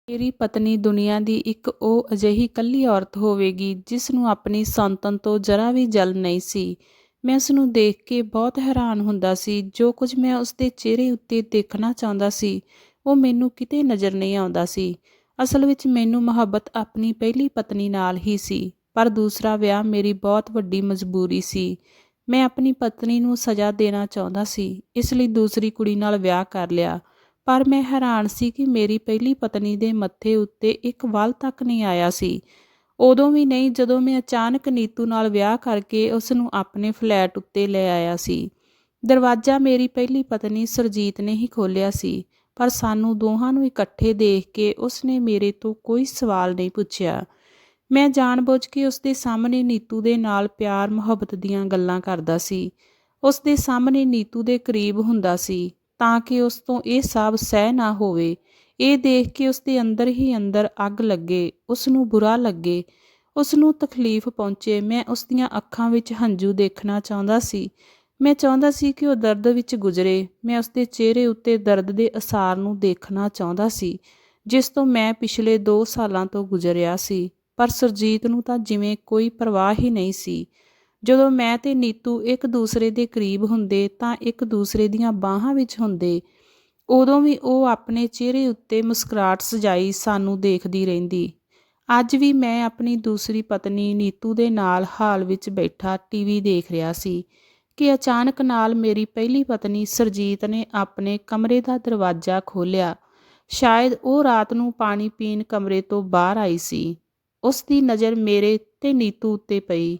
ਮੇਰੀ ਪਤਨੀ ਦੁਨੀਆ ਦੀ ਇੱਕ ਉਹ ਅਜਿਹੀ ਇਕੱਲੀ ਔਰਤ ਹੋਵੇਗੀ ਜਿਸ ਨੂੰ ਆਪਣੀ ਸੰਤਾਨ ਤੋਂ ਜ਼ਰਾ ਵੀ ਜਲ ਨਹੀਂ ਸੀ। ਮੈਂ ਉਸ ਨੂੰ ਦੇਖ ਕੇ ਬਹੁਤ ਹੈਰਾਨ ਹੁੰਦਾ ਸੀ। ਜੋ ਕੁਝ ਮੈਂ ਉਸਦੇ ਚਿਹਰੇ ਉੱਤੇ ਦੇਖਣਾ ਚਾਹੁੰਦਾ ਸੀ ਉਹ ਮੈਨੂੰ ਕਿਤੇ ਨਜ਼ਰ ਨਹੀਂ ਆਉਂਦਾ ਸੀ। ਅਸਲ ਵਿੱਚ ਮੈਨੂੰ ਮੁਹੱਬਤ ਆਪਣੀ ਪਹਿਲੀ ਪਤਨੀ ਨਾਲ ਹੀ ਸੀ, ਪਰ ਦੂਸਰਾ ਵਿਆਹ ਮੇਰੀ ਬਹੁਤ ਵੱਡੀ ਮਜਬੂਰੀ ਸੀ। ਮੈਂ ਆਪਣੀ ਪਤਨੀ ਨੂੰ ਸਜ਼ਾ ਦੇਣਾ ਚਾਹੁੰਦਾ ਸੀ, ਇਸ ਲਈ ਦੂਸਰੀ ਕੁੜੀ ਨਾਲ ਵਿਆਹ ਕਰ ਲਿਆ। ਪਰ ਮੈਂ ਹੈਰਾਨ ਸੀ ਕਿ ਮੇਰੀ ਪਹਿਲੀ ਪਤਨੀ ਦੇ ਮੱਥੇ ਉੱਤੇ ਇੱਕ ਵਾਲ ਤੱਕ ਨਹੀਂ ਆਇਆ ਸੀ। ਉਦੋਂ ਵੀ ਨਹੀਂ ਜਦੋਂ ਮੈਂ ਅਚਾਨਕ ਨੀਤੂ ਨਾਲ ਵਿਆਹ ਕਰਕੇ ਉਸ ਨੂੰ ਆਪਣੇ ਫਲੈਟ ਉੱਤੇ ਲੈ ਆਇਆ ਸੀ। ਦਰਵਾਜ਼ਾ ਮੇਰੀ ਪਹਿਲੀ ਪਤਨੀ ਸੁਰਜੀਤ ਨੇ ਹੀ ਖੋਲ੍ਹਿਆ ਸੀ, ਪਰ ਸਾਨੂੰ ਦੋਹਾਂ ਨੂੰ ਇਕੱਠੇ ਦੇਖ ਕੇ ਉਸਨੇ ਮੇਰੇ ਤੋਂ ਕੋਈ ਸਵਾਲ ਨਹੀਂ ਪੁੱਛਿਆ। ਮੈਂ ਜਾਣਬੁੱਝ ਕੇ ਉਸਦੇ ਸਾਹਮਣੇ ਨੀਤੂ ਦੇ ਨਾਲ ਪਿਆਰ ਮੁਹੱਬਤ ਦੀਆਂ ਗੱਲਾਂ ਕਰਦਾ ਸੀ। ਉਸਦੇ ਸਾਹਮਣੇ ਨੀਤੂ ਦੇ ਕਰੀਬ ਹੁੰਦਾ ਸੀ ਤਾਂ ਕਿ ਉਸ ਤੋਂ ਇਹ ਸਭ ਸਹਿ ਨਾ ਹੋਵੇ। ਇਹ ਦੇਖ ਕੇ ਉਸਦੇ ਅੰਦਰ ਹੀ ਅੰਦਰ ਅੱਗ ਲੱਗੇ, ਉਸ ਨੂੰ ਬੁਰਾ ਲੱਗੇ, ਉਸ ਨੂੰ ਤਕਲੀਫ ਪਹੁੰਚੇ। ਮੈਂ ਉਸਦੀਆਂ ਅੱਖਾਂ ਵਿੱਚ ਹੰਝੂ ਦੇਖਣਾ ਚਾਹੁੰਦਾ ਸੀ। ਮੈਂ ਚਾਹੁੰਦਾ ਸੀ ਕਿ ਉਹ ਦਰਦ ਵਿੱਚ ਗੁਜ਼ਰੇ। ਮੈਂ ਉਸਦੇ ਚਿਹਰੇ ਉੱਤੇ ਦਰਦ ਦੇ ਅਸਾਰ ਨੂੰ ਦੇਖਣਾ ਚਾਹੁੰਦਾ ਸੀ ਜਿਸ ਤੋਂ ਮੈਂ ਪਿਛਲੇ 2 ਸਾਲਾਂ ਤੋਂ ਗੁਜ਼ਰਿਆ ਸੀ। ਪਰ ਸੁਰਜੀਤ ਨੂੰ ਤਾਂ ਜਿਵੇਂ ਕੋਈ ਪਰਵਾਹ ਹੀ ਨਹੀਂ ਸੀ। ਜਦੋਂ ਮੈਂ ਤੇ ਨੀਤੂ ਇੱਕ ਦੂਸਰੇ ਦੇ ਕਰੀਬ ਹੁੰਦੇ ਤਾਂ ਇੱਕ ਦੂਸਰੇ ਦੀਆਂ ਬਾਹਾਂ ਵਿੱਚ ਹੁੰਦੇ, ਉਦੋਂ ਵੀ ਉਹ ਆਪਣੇ ਚਿਹਰੇ ਉੱਤੇ ਮੁਸਕਰਾਹਟ ਸਜਾਈ ਸਾਨੂੰ ਦੇਖਦੀ ਰਹਿੰਦੀ। ਅੱਜ ਵੀ ਮੈਂ ਆਪਣੀ ਦੂਸਰੀ ਪਤਨੀ ਨੀਤੂ ਦੇ ਨਾਲ ਹਾਲ ਵਿੱਚ ਬੈਠਾ ਟੀਵੀ ਦੇਖ ਰਿਹਾ ਸੀ ਕਿ ਅਚਾਨਕ ਨਾਲ ਮੇਰੀ ਪਹਿਲੀ ਪਤਨੀ ਸੁਰਜੀਤ ਨੇ ਆਪਣੇ ਕਮਰੇ ਦਾ ਦਰਵਾਜ਼ਾ ਖੋਲ੍ਹਿਆ। ਸ਼ਾਇਦ ਉਹ ਰਾਤ ਨੂੰ ਪਾਣੀ ਪੀਣ ਕਮਰੇ ਤੋਂ ਬਾਹਰ ਆਈ ਸੀ। ਉਸ ਦੀ ਨਜ਼ਰ ਮੇਰੇ ਤੇ ਨੀਤੂ ਉੱਤੇ ਪਈ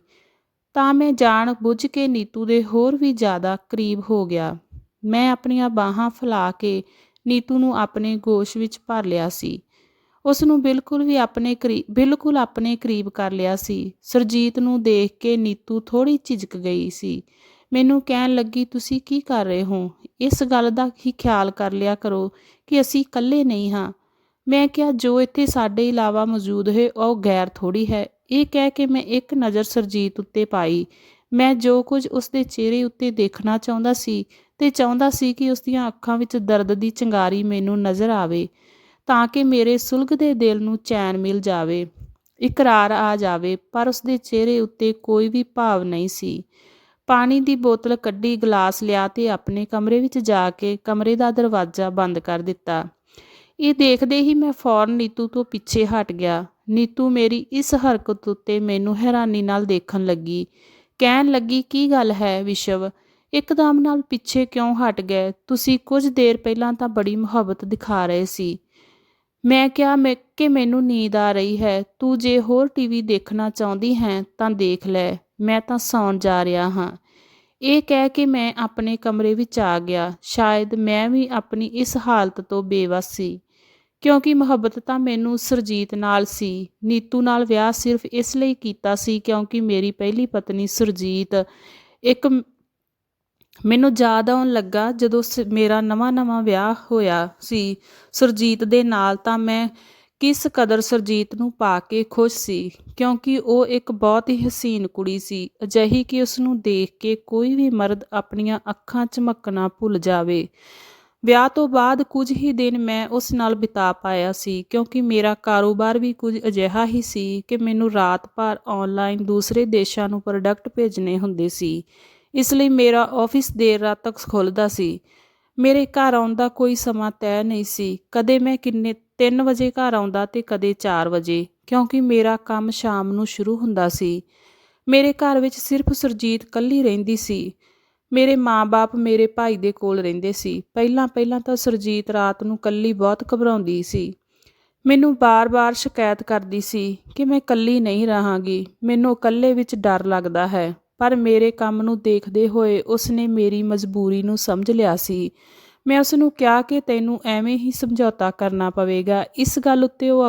ਤਾਂ ਮੈਂ ਜਾਣ ਬੁੱਝ ਕੇ ਨੀਤੂ ਦੇ ਹੋਰ ਵੀ ਜ਼ਿਆਦਾ ਕਰੀਬ ਹੋ ਗਿਆ। ਮੈਂ ਆਪਣੀਆਂ ਬਾਹਾਂ ਫੈਲਾ ਕੇ ਨੀਤੂ ਨੂੰ ਆਪਣੇ ਗੋਸ਼ ਵਿੱਚ ਭਰ ਲਿਆ ਸੀ। ਉਸ ਨੂੰ ਬਿਲਕੁਲ ਆਪਣੇ ਕਰੀਬ ਕਰ ਲਿਆ ਸੀ। ਸੁਰਜੀਤ ਨੂੰ ਦੇਖ ਕੇ ਨੀਤੂ ਥੋੜ੍ਹੀ ਝਿਜਕ ਗਈ ਸੀ। ਮੈਨੂੰ ਕਹਿਣ ਲੱਗੀ, ਤੁਸੀਂ ਕੀ ਕਰ ਰਹੇ ਹੋ? ਇਸ ਗੱਲ ਦਾ ਹੀ ਖਿਆਲ ਕਰ ਲਿਆ ਕਰੋ ਕਿ ਅਸੀਂ ਇਕੱਲੇ ਨਹੀਂ ਹਾਂ। ਮੈਂ ਕਿਹਾ, ਜੋ ਇੱਥੇ ਸਾਡੇ ਇਲਾਵਾ ਮੌਜੂਦ ਹੈ ਉਹ ਗੈਰ ਥੋੜ੍ਹੀ ਹੈ। ਇਹ ਕਹਿ ਕੇ ਮੈਂ ਇੱਕ ਨਜ਼ਰ ਸੁਰਜੀਤ ਉੱਤੇ ਪਾਈ। ਮੈਂ ਜੋ ਕੁਝ ਉਸਦੇ ਚਿਹਰੇ ਉੱਤੇ ਦੇਖਣਾ ਚਾਹੁੰਦਾ ਸੀ ਤੇ ਚਾਹੁੰਦਾ ਸੀ ਕਿ ਉਸਦੀਆਂ ਅੱਖਾਂ ਵਿੱਚ ਦਰਦ ਦੀ ਚਿੰਗਾਰੀ ਮੈਨੂੰ ਨਜ਼ਰ ਆਵੇ ਤਾਂ ਕਿ ਮੇਰੇ ਸੁਲਗਦੇ ਦਿਲ ਨੂੰ ਚੈਨ ਮਿਲ ਜਾਵੇ, ਇਕਰਾਰ ਆ ਜਾਵੇ। ਪਰ ਉਸਦੇ ਚਿਹਰੇ ਉੱਤੇ ਕੋਈ ਵੀ ਭਾਵ ਨਹੀਂ ਸੀ। ਪਾਣੀ ਦੀ ਬੋਤਲ ਕੱਢੀ, ਗਲਾਸ ਲਿਆ ਤੇ ਆਪਣੇ ਕਮਰੇ ਵਿੱਚ ਜਾ ਕੇ ਕਮਰੇ ਦਾ ਦਰਵਾਜ਼ਾ ਬੰਦ ਕਰ ਦਿੱਤਾ। ਇਹ ਦੇਖਦੇ ਹੀ ਮੈਂ ਫੌਰਨ ਨੀਤੂ ਤੋਂ ਪਿੱਛੇ ਹਟ ਗਿਆ। ਨੀਤੂ ਮੇਰੀ ਇਸ ਹਰਕਤ ਉੱਤੇ ਮੈਨੂੰ ਹੈਰਾਨੀ ਨਾਲ ਦੇਖਣ ਲੱਗੀ। ਕਹਿਣ ਲੱਗੀ, ਕੀ ਗੱਲ ਹੈ ਵਿਸ਼ਵ, ਇੱਕਦਮ ਨਾਲ ਪਿੱਛੇ ਕਿਉਂ ਹਟ ਗਏ? ਤੁਸੀਂ ਕੁਝ ਦੇਰ ਪਹਿਲਾਂ ਤਾਂ ਬੜੀ ਮੁਹੱਬਤ ਦਿਖਾ ਰਹੇ ਸੀ। ਮੈਂ ਕਿਹਾ ਕਿ ਮੈਨੂੰ ਨੀਂਦ ਆ ਰਹੀ ਹੈ। ਤੂੰ ਜੇ ਹੋਰ ਟੀਵੀ ਦੇਖਣਾ ਚਾਹੁੰਦੀ ਹੈ ਤਾਂ ਦੇਖ ਲੈ, ਮੈਂ ਤਾਂ ਸੌਣ ਜਾ ਰਿਹਾ ਹਾਂ। ਇਹ ਕਹਿ ਕੇ ਮੈਂ ਆਪਣੇ ਕਮਰੇ ਵਿੱਚ ਆ ਗਿਆ। ਸ਼ਾਇਦ ਮੈਂ ਵੀ ਆਪਣੀ ਇਸ ਹਾਲਤ ਤੋਂ ਬੇਵੱਸ ਸੀ, ਕਿਉਂਕਿ ਮੁਹੱਬਤ ਤਾਂ ਮੈਨੂੰ ਸੁਰਜੀਤ ਨਾਲ ਸੀ। ਨੀਤੂ ਨਾਲ ਵਿਆਹ ਸਿਰਫ ਇਸ ਲਈ ਕੀਤਾ ਸੀ ਕਿਉਂਕਿ ਮੇਰੀ ਪਹਿਲੀ ਪਤਨੀ ਸੁਰਜੀਤ ਮੈਨੂੰ ਯਾਦ ਆਉਣ ਲੱਗਾ ਜਦੋਂ ਮੇਰਾ ਨਵਾਂ ਵਿਆਹ ਹੋਇਆ ਸੀ ਸੁਰਜੀਤ ਦੇ ਨਾਲ, ਤਾਂ ਮੈਂ ਕਿਸ ਕਦਰ ਸੁਰਜੀਤ ਨੂੰ ਪਾ ਕੇ ਖੁਸ਼ ਸੀ ਕਿਉਂਕਿ ਉਹ ਇੱਕ ਬਹੁਤ ਹੀ ਹਸੀਨ ਕੁੜੀ ਸੀ, ਅਜਿਹੀ ਕਿ ਉਸ ਨੂੰ ਦੇਖ ਕੇ ਕੋਈ ਵੀ ਮਰਦ ਆਪਣੀਆਂ ਅੱਖਾਂ ਝਮਕਣਾ ਭੁੱਲ ਜਾਵੇ। ਵਿਆਹ ਤੋਂ ਬਾਅਦ ਕੁਝ ਹੀ ਦਿਨ ਮੈਂ ਉਸ ਨਾਲ ਬਿਤਾ ਪਾਇਆ ਸੀ ਕਿਉਂਕਿ ਮੇਰਾ ਕਾਰੋਬਾਰ ਵੀ ਕੁਝ ਅਜਿਹਾ ਹੀ ਸੀ ਕਿ ਮੈਨੂੰ ਰਾਤ ਭਰ ਆਨਲਾਈਨ ਦੂਸਰੇ ਦੇਸ਼ਾਂ ਨੂੰ ਪ੍ਰੋਡਕਟ ਭੇਜਣੇ ਹੁੰਦੇ ਸੀ। ਇਸ ਲਈ ਮੇਰਾ ਆਫਿਸ ਦੇਰ ਰਾਤ ਤੱਕ ਖੁੱਲ੍ਹਦਾ ਸੀ। ਮੇਰੇ ਘਰ ਆਉਣ ਦਾ ਕੋਈ ਸਮਾਂ ਤੈਅ ਨਹੀਂ ਸੀ। ਕਦੇ ਮੈਂ 3 ਵਜੇ ਘਰ ਆਉਂਦਾ ਤੇ ਕਦੇ 4 ਵਜੇ, ਕਿਉਂਕਿ ਮੇਰਾ ਕੰਮ ਸ਼ਾਮ ਨੂੰ ਸ਼ੁਰੂ ਹੁੰਦਾ ਸੀ। ਮੇਰੇ ਘਰ ਵਿੱਚ ਸਿਰਫ ਸੁਰਜੀਤ ਇਕੱਲੀ ਰਹਿੰਦੀ ਸੀ। ਮੇਰੇ ਮਾਂ-ਬਾਪ ਮੇਰੇ ਭਾਈ ਦੇ ਕੋਲ ਰਹਿੰਦੇ ਸੀ। ਪਹਿਲਾਂ ਤਾਂ ਸੁਰਜੀਤ ਰਾਤ ਨੂੰ ਇਕੱਲੀ ਬਹੁਤ ਘਬਰਾਉਂਦੀ ਸੀ। ਮੈਨੂੰ ਬਾਰ-ਬਾਰ ਸ਼ਿਕਾਇਤ ਕਰਦੀ ਸੀ ਕਿ ਮੈਂ ਇਕੱਲੀ ਨਹੀਂ ਰਹਾਂਗੀ, ਮੈਨੂੰ ਇਕੱਲੇ ਵਿੱਚ ਡਰ ਲੱਗਦਾ ਹੈ। ਪਰ ਮੇਰੇ ਕੰਮ ਨੂੰ ਦੇਖਦੇ ਹੋਏ ਉਸਨੇ ਮੇਰੀ ਮਜਬੂਰੀ ਨੂੰ ਸਮਝ ਲਿਆ ਸੀ। ਮੈਂ ਉਸ ਨੂੰ ਕਿਹਾ ਕਿ ਤੈਨੂੰ ਐਵੇਂ ਹੀ ਸਮਝੌਤਾ ਕਰਨਾ ਪਵੇਗਾ। ਇਸ ਗੱਲ ਉੱਤੇ ਉਹ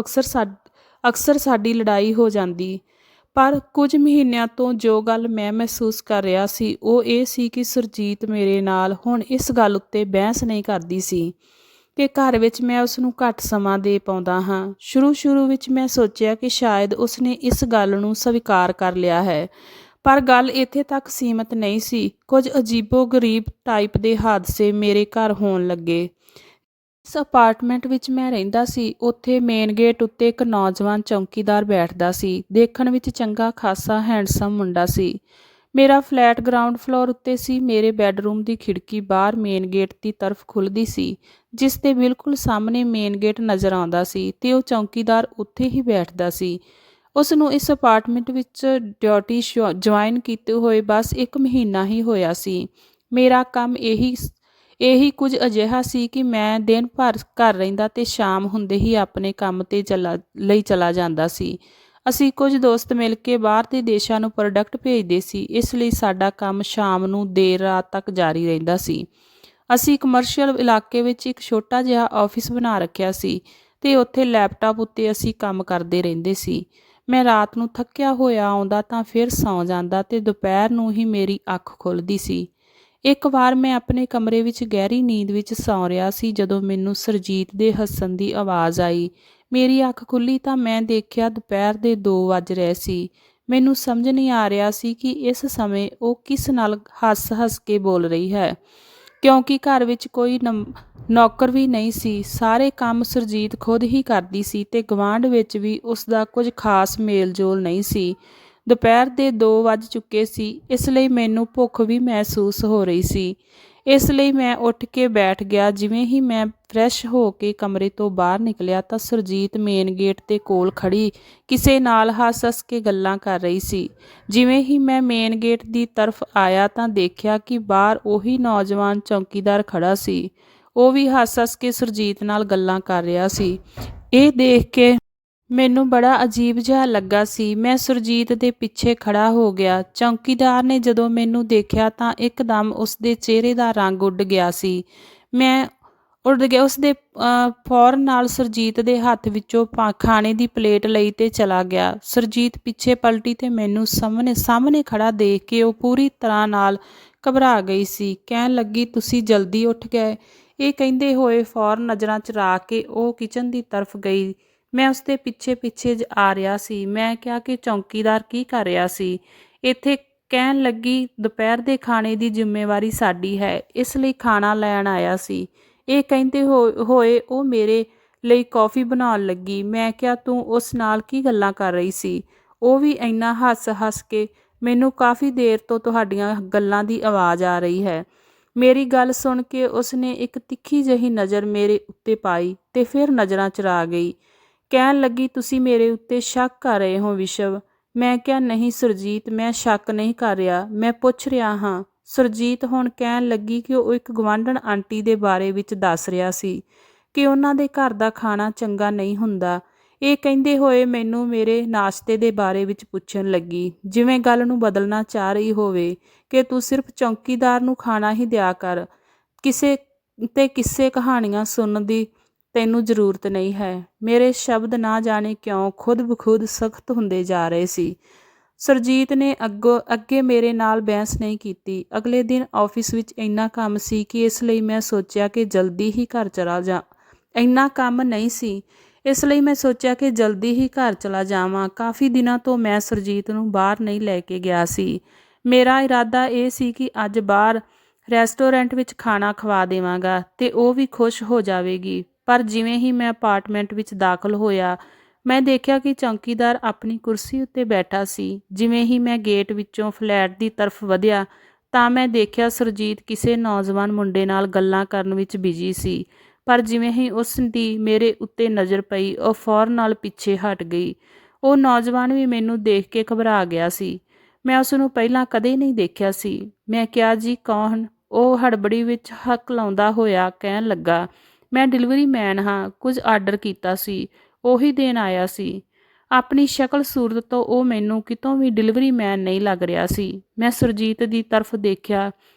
ਅਕਸਰ ਸਾਡੀ ਲੜਾਈ ਹੋ ਜਾਂਦੀ। ਪਰ ਕੁਝ ਮਹੀਨਿਆਂ ਤੋਂ ਜੋ ਗੱਲ ਮੈਂ ਮਹਿਸੂਸ ਕਰ ਰਿਹਾ ਸੀ ਉਹ ਇਹ ਸੀ ਕਿ ਸੁਰਜੀਤ ਮੇਰੇ ਨਾਲ ਹੁਣ ਇਸ ਗੱਲ ਉੱਤੇ ਬਹਿਸ ਨਹੀਂ ਕਰਦੀ ਸੀ ਕਿ ਘਰ ਵਿੱਚ ਮੈਂ ਉਸ ਨੂੰ ਘੱਟ ਸਮਾਂ ਦੇ ਪਾਉਂਦਾ ਹਾਂ। ਸ਼ੁਰੂ ਵਿੱਚ ਮੈਂ ਸੋਚਿਆ ਕਿ ਸ਼ਾਇਦ ਉਸਨੇ ਇਸ ਗੱਲ ਨੂੰ ਸਵੀਕਾਰ ਕਰ ਲਿਆ ਹੈ, ਪਰ ਗੱਲ ਇੱਥੇ ਤੱਕ ਸੀਮਤ ਨਹੀਂ ਸੀ। ਕੁਝ ਅਜੀਬੋ-ਗਰੀਬ ਟਾਈਪ ਦੇ ਹਾਦਸੇ ਮੇਰੇ ਘਰ ਹੋਣ ਲੱਗੇ ਜਿਸ ਅਪਾਰਟਮੈਂਟ ਵਿੱਚ ਮੈਂ ਰਹਿੰਦਾ ਸੀ ਉੱਥੇ ਮੇਨ ਗੇਟ ਉੱਤੇ ਇੱਕ ਨੌਜਵਾਨ ਚੌਕੀਦਾਰ ਬੈਠਦਾ ਸੀ। ਦੇਖਣ ਵਿੱਚ ਚੰਗਾ ਖਾਸਾ ਹੈਂਡਸਮ ਮੁੰਡਾ ਸੀ। ਮੇਰਾ ਫਲੈਟ ਗਰਾਊਂਡ ਫਲੋਰ ਉੱਤੇ ਸੀ। ਮੇਰੇ ਬੈੱਡਰੂਮ ਦੀ ਖਿੜਕੀ ਬਾਹਰ ਮੇਨ ਗੇਟ ਦੀ ਤਰਫ ਖੁੱਲ੍ਹਦੀ ਸੀ, ਜਿਸ ਦੇ ਬਿਲਕੁਲ ਸਾਹਮਣੇ ਮੇਨ ਗੇਟ ਨਜ਼ਰ ਆਉਂਦਾ ਸੀ ਤੇ ਉਹ ਚੌਕੀਦਾਰ ਉੱਥੇ ਹੀ ਬੈਠਦਾ ਸੀ। ਉਸ ਨੂੰ ਇਸ ਅਪਾਰਟਮੈਂਟ ਵਿੱਚ ਡਿਊਟੀ ਜੁਆਇਨ ਕੀਤੇ ਹੋਏ ਬਸ 1 ਮਹੀਨਾ ਹੀ ਹੋਇਆ ਸੀ। ਮੇਰਾ ਕੰਮ ਇਹੀ ਕੁਝ ਅਜਿਹਾ ਸੀ ਕਿ ਮੈਂ ਦਿਨ ਭਰ ਘਰ ਰਹਿੰਦਾ ਤੇ ਸ਼ਾਮ ਹੁੰਦੇ ਹੀ ਆਪਣੇ ਕੰਮ ਤੇ ਚਲਾ ਜਾਂਦਾ ਸੀ। ਅਸੀਂ ਕੁਝ ਦੋਸਤ ਮਿਲ ਕੇ ਬਾਹਰ ਦੇ ਦੇਸ਼ਾਂ ਨੂੰ ਪ੍ਰੋਡਕਟ ਭੇਜਦੇ ਸੀ, ਇਸ ਲਈ ਸਾਡਾ ਕੰਮ ਸ਼ਾਮ ਨੂੰ ਦੇਰ ਰਾਤ ਤੱਕ ਜਾਰੀ ਰਹਿੰਦਾ ਸੀ। ਅਸੀਂ ਕਮਰਸ਼ੀਅਲ ਇਲਾਕੇ ਵਿੱਚ ਇੱਕ ਛੋਟਾ ਜਿਹਾ ਆਫਿਸ ਬਣਾ ਰੱਖਿਆ ਸੀ ਤੇ ਉੱਥੇ ਲੈਪਟਾਪ ਉੱਤੇ ਅਸੀਂ ਕੰਮ ਕਰਦੇ ਰਹਿੰਦੇ ਸੀ। ਮੈਂ ਰਾਤ ਨੂੰ ਥੱਕਿਆ ਹੋਇਆ ਆਉਂਦਾ ਤਾਂ ਫਿਰ ਸੌਂ ਜਾਂਦਾ ਤੇ ਦੁਪਹਿਰ ਨੂੰ ਹੀ ਮੇਰੀ ਅੱਖ ਖੁੱਲ੍ਹਦੀ ਸੀ। ਇੱਕ ਵਾਰ ਮੈਂ ਆਪਣੇ ਕਮਰੇ ਵਿੱਚ ਗਹਿਰੀ ਨੀਂਦ ਵਿੱਚ ਸੌਂ ਰਿਹਾ ਸੀ ਜਦੋਂ ਮੈਨੂੰ ਸੁਰਜੀਤ ਦੇ ਹੱਸਣ ਦੀ ਆਵਾਜ਼ ਆਈ। ਮੇਰੀ ਅੱਖ ਖੁੱਲ੍ਹੀ ਤਾਂ ਮੈਂ ਦੇਖਿਆ ਦੁਪਹਿਰ ਦੇ 2 ਵੱਜ ਰਹੇ ਸੀ। ਮੈਨੂੰ ਸਮਝ ਨਹੀਂ ਆ ਰਿਹਾ ਸੀ ਕਿ ਇਸ ਸਮੇਂ ਉਹ ਕਿਸ ਨਾਲ ਹੱਸ-ਹੱਸ ਕੇ ਬੋਲ ਰਹੀ ਹੈ, ਕਿਉਂਕਿ ਘਰ ਵਿੱਚ ਕੋਈ ਨੌਕਰ ਵੀ ਨਹੀਂ ਸੀ। ਸਾਰੇ ਕੰਮ ਸੁਰਜੀਤ ਖੁਦ ਹੀ ਕਰਦੀ ਸੀ ਤੇ ਗੁਆਂਢ ਵਿੱਚ ਵੀ ਉਸ ਦਾ ਕੁਝ ਖਾਸ ਮੇਲ-ਜੋਲ ਨਹੀਂ ਸੀ। ਦੁਪਹਿਰ ਦੇ 2 ਵੱਜ ਚੁੱਕੇ ਸੀ, ਇਸ ਲਈ ਮੈਨੂੰ ਭੁੱਖ ਵੀ ਮਹਿਸੂਸ ਹੋ ਰਹੀ ਸੀ। ਇਸ ਲਈ ਮੈਂ ਉੱਠ ਕੇ ਬੈਠ ਗਿਆ। ਜਿਵੇਂ ਹੀ ਮੈਂ ਫਰੈਸ਼ ਹੋ ਕੇ ਕਮਰੇ ਤੋਂ ਬਾਹਰ ਨਿਕਲਿਆ ਤਾਂ ਸੁਰਜੀਤ ਮੇਨ ਗੇਟ ਦੇ ਕੋਲ ਖੜੀ ਕਿਸੇ ਨਾਲ ਹੱਸ-ਹੱਸ ਕੇ ਗੱਲਾਂ ਕਰ ਰਹੀ ਸੀ। ਜਿਵੇਂ ਹੀ ਮੈਂ ਮੇਨ ਗੇਟ ਦੀ ਤਰਫ ਆਇਆ ਤਾਂ ਦੇਖਿਆ ਕਿ ਬਾਹਰ ਉਹੀ ਨੌਜਵਾਨ ਚੌਕੀਦਾਰ ਖੜਾ ਸੀ। ਉਹ ਵੀ ਹੱਸ-ਹੱਸ ਕੇ ਸੁਰਜੀਤ ਨਾਲ ਗੱਲਾਂ ਕਰ ਰਿਹਾ ਸੀ। ਇਹ ਦੇਖ ਕੇ ਮੈਨੂੰ ਬੜਾ ਅਜੀਬ ਜਿਹਾ ਲੱਗਾ ਸੀ। ਮੈਂ ਸੁਰਜੀਤ ਦੇ ਪਿੱਛੇ ਖੜਾ ਹੋ ਗਿਆ। ਚੌਕੀਦਾਰ ਨੇ ਜਦੋਂ ਮੈਨੂੰ ਦੇਖਿਆ ਤਾਂ ਇੱਕਦਮ ਉਸਦੇ ਚਿਹਰੇ ਦਾ ਰੰਗ ਉੱਡ ਗਿਆ ਸੀ। ਉਸਦੇ ਫੌਰਨ ਨਾਲ ਸੁਰਜੀਤ ਦੇ ਹੱਥ ਵਿੱਚੋਂ ਖਾਣੇ ਦੀ ਪਲੇਟ ਲਈ ਤੇ ਚਲਾ ਗਿਆ। ਸੁਰਜੀਤ ਪਿੱਛੇ ਪਲਟੀ ਤੇ ਮੈਨੂੰ ਸਾਹਮਣੇ ਖੜਾ ਦੇਖ ਕੇ ਉਹ ਪੂਰੀ ਤਰ੍ਹਾਂ ਨਾਲ ਘਬਰਾ ਗਈ ਸੀ। ਕਹਿਣ ਲੱਗੀ, ਤੁਸੀਂ ਜਲਦੀ ਉੱਠ ਗਏ। ਇਹ ਕਹਿੰਦੇ ਹੋਏ ਫੌਰਨ ਨਜ਼ਰਾਂ ਚੁਰਾ ਕੇ ਉਹ ਕਿਚਨ ਦੀ ਤਰਫ ਗਈ। ਮੈਂ ਉਸਦੇ ਪਿੱਛੇ ਆ ਰਿਹਾ ਸੀ। ਮੈਂ ਕਿਹਾ ਕਿ ਚੌਕੀਦਾਰ ਕੀ ਕਰ ਰਿਹਾ ਸੀ ਇੱਥੇ। ਕਹਿਣ ਲੱਗੀ, ਦੁਪਹਿਰ ਦੇ ਖਾਣੇ ਦੀ ਜ਼ਿੰਮੇਵਾਰੀ ਸਾਡੀ ਹੈ, ਇਸ ਲਈ ਖਾਣਾ ਲੈਣ ਆਇਆ ਸੀ। ਇਹ ਕਹਿੰਦੇ ਹੋਏ ਉਹ ਮੇਰੇ ਲਈ ਕੌਫੀ ਬਣਾਉਣ ਲੱਗੀ। ਮੈਂ ਕਿਹਾ, ਤੂੰ ਉਸ ਨਾਲ ਕੀ ਗੱਲਾਂ ਕਰ ਰਹੀ ਸੀ? ਉਹ ਵੀ ਇੰਨਾ ਹੱਸ ਕੇ, ਮੈਨੂੰ ਕਾਫੀ ਦੇਰ ਤੋਂ ਤੁਹਾਡੀਆਂ ਗੱਲਾਂ ਦੀ ਆਵਾਜ਼ ਆ ਰਹੀ ਹੈ। ਮੇਰੀ ਗੱਲ ਸੁਣ ਕੇ ਉਸਨੇ ਇੱਕ ਤਿੱਖੀ ਜਿਹੀ ਨਜ਼ਰ ਮੇਰੇ ਉੱਤੇ ਪਾਈ ਤੇ ਫਿਰ ਨਜ਼ਰਾਂ ਚੁਰਾ ਗਈ। ਕਹਿਣ ਲੱਗੀ, ਤੁਸੀਂ ਮੇਰੇ ਉੱਤੇ ਸ਼ੱਕ ਕਰ ਰਹੇ ਹੋ ਵਿਸ਼ਵ? ਮੈਂ ਕਿਹਾ, ਨਹੀਂ ਸੁਰਜੀਤ, ਮੈਂ ਸ਼ੱਕ ਨਹੀਂ ਕਰ ਰਿਹਾ, ਮੈਂ ਪੁੱਛ ਰਿਹਾ ਹਾਂ। ਸੁਰਜੀਤ ਹੁਣ ਕਹਿਣ ਲੱਗੀ ਕਿ ਉਹ ਇੱਕ ਗੁਆਂਢਣ ਆਂਟੀ ਦੇ ਬਾਰੇ ਵਿੱਚ ਦੱਸ ਰਿਹਾ ਸੀ ਕਿ ਉਹਨਾਂ ਦੇ ਘਰ ਦਾ ਖਾਣਾ ਚੰਗਾ ਨਹੀਂ ਹੁੰਦਾ। ਇਹ ਕਹਿੰਦੇ ਹੋਏ ਮੈਨੂੰ ਮੇਰੇ ਨਾਸ਼ਤੇ ਦੇ ਬਾਰੇ ਵਿੱਚ ਪੁੱਛਣ ਲੱਗੀ, ਜਿਵੇਂ ਗੱਲ ਨੂੰ ਬਦਲਣਾ ਚਾਹ ਰਹੀ ਹੋਵੇ ਕਿ ਤੂੰ ਸਿਰਫ ਚੌਕੀਦਾਰ ਨੂੰ ਖਾਣਾ ਹੀ ਦਿਆ ਕਰ, ਕਿਸੇ ਕਹਾਣੀਆਂ ਸੁਣਨ ਦੀ ਤੈਨੂੰ ਜ਼ਰੂਰਤ ਨਹੀਂ ਹੈ। ਮੇਰੇ ਸ਼ਬਦ ਨਾ ਜਾਣੇ ਕਿਉਂ ਖੁਦ ਬਖੁਦ ਸਖਤ ਹੁੰਦੇ ਜਾ ਰਹੇ ਸੀ। ਸੁਰਜੀਤ ਨੇ ਅੱਗੇ ਮੇਰੇ ਨਾਲ ਬਹਿਸ ਨਹੀਂ ਕੀਤੀ। ਅਗਲੇ ਦਿਨ ਆਫਿਸ ਵਿੱਚ ਇੰਨਾ ਕੰਮ ਸੀ ਕਿ ਇਸ ਲਈ ਮੈਂ ਸੋਚਿਆ ਕਿ ਜਲਦੀ ਹੀ ਘਰ ਚਲਾ ਜਾ ਇੰਨਾ ਕੰਮ ਨਹੀਂ ਸੀ ਇਸ ਲਈ ਮੈਂ ਸੋਚਿਆ ਕਿ ਜਲਦੀ ਹੀ ਘਰ ਚਲਾ ਜਾਵਾਂ। ਕਾਫੀ ਦਿਨਾਂ ਤੋਂ ਮੈਂ ਸੁਰਜੀਤ ਨੂੰ ਬਾਹਰ ਨਹੀਂ ਲੈ ਕੇ ਗਿਆ ਸੀ। ਮੇਰਾ ਇਰਾਦਾ ਇਹ ਸੀ ਕਿ ਅੱਜ ਬਾਹਰ ਰੈਸਟੋਰੈਂਟ ਵਿੱਚ ਖਾਣਾ ਖਵਾ ਦੇਵਾਂਗਾ ਤੇ ਉਹ ਵੀ ਖੁਸ਼ ਹੋ ਜਾਵੇਗੀ। ਪਰ ਜਿਵੇਂ ਹੀ ਮੈਂ ਅਪਾਰਟਮੈਂਟ ਵਿੱਚ ਦਾਖਲ ਹੋਇਆ, ਮੈਂ ਦੇਖਿਆ ਕਿ ਚੌਕੀਦਾਰ ਆਪਣੀ ਕੁਰਸੀ ਉੱਤੇ ਬੈਠਾ ਸੀ। ਜਿਵੇਂ ਹੀ ਮੈਂ ਗੇਟ ਵਿੱਚੋਂ ਫਲੈਟ ਦੀ ਤਰਫ ਵਧਿਆ ਤਾਂ ਮੈਂ ਦੇਖਿਆ ਸੁਰਜੀਤ ਕਿਸੇ ਨੌਜਵਾਨ ਮੁੰਡੇ ਨਾਲ ਗੱਲਾਂ ਕਰਨ ਵਿੱਚ ਬਿਜੀ ਸੀ। ਪਰ ਜਿਵੇਂ ਹੀ ਉਸ ਦੀ ਮੇਰੇ ਉੱਤੇ ਨਜ਼ਰ ਪਈ, ਉਹ ਫੌਰਨ ਨਾਲ ਪਿੱਛੇ ਹਟ ਗਈ। ਉਹ ਨੌਜਵਾਨ ਵੀ ਮੈਨੂੰ ਦੇਖ ਕੇ ਘਬਰਾ ਗਿਆ ਸੀ। ਮੈਂ ਉਸ ਨੂੰ ਪਹਿਲਾਂ ਕਦੇ ਨਹੀਂ ਦੇਖਿਆ ਸੀ। ਮੈਂ ਕਿਹਾ, ਜੀ ਕੌਣ? ਉਹ ਹੜਬੜੀ ਵਿੱਚ ਹੱਕ ਲਾਉਂਦਾ ਹੋਇਆ ਕਹਿਣ ਲੱਗਾ, ਮੈਂ ਡਿਲੀਵਰੀ ਮੈਨ ਹਾਂ, ਕੁਝ ਆਰਡਰ ਕੀਤਾ ਸੀ, ਉਹੀ ਦੇਣ ਆਇਆ ਸੀ। ਆਪਣੀ ਸ਼ਕਲ ਸੂਰਤ ਤੋਂ ਉਹ ਮੈਨੂੰ ਕਿਤੋਂ ਵੀ ਡਿਲੀਵਰੀ ਮੈਨ ਨਹੀਂ ਲੱਗ ਰਿਹਾ ਸੀ। ਮੈਂ ਸੁਰਜੀਤ ਦੀ ਤਰਫ ਦੇਖਿਆ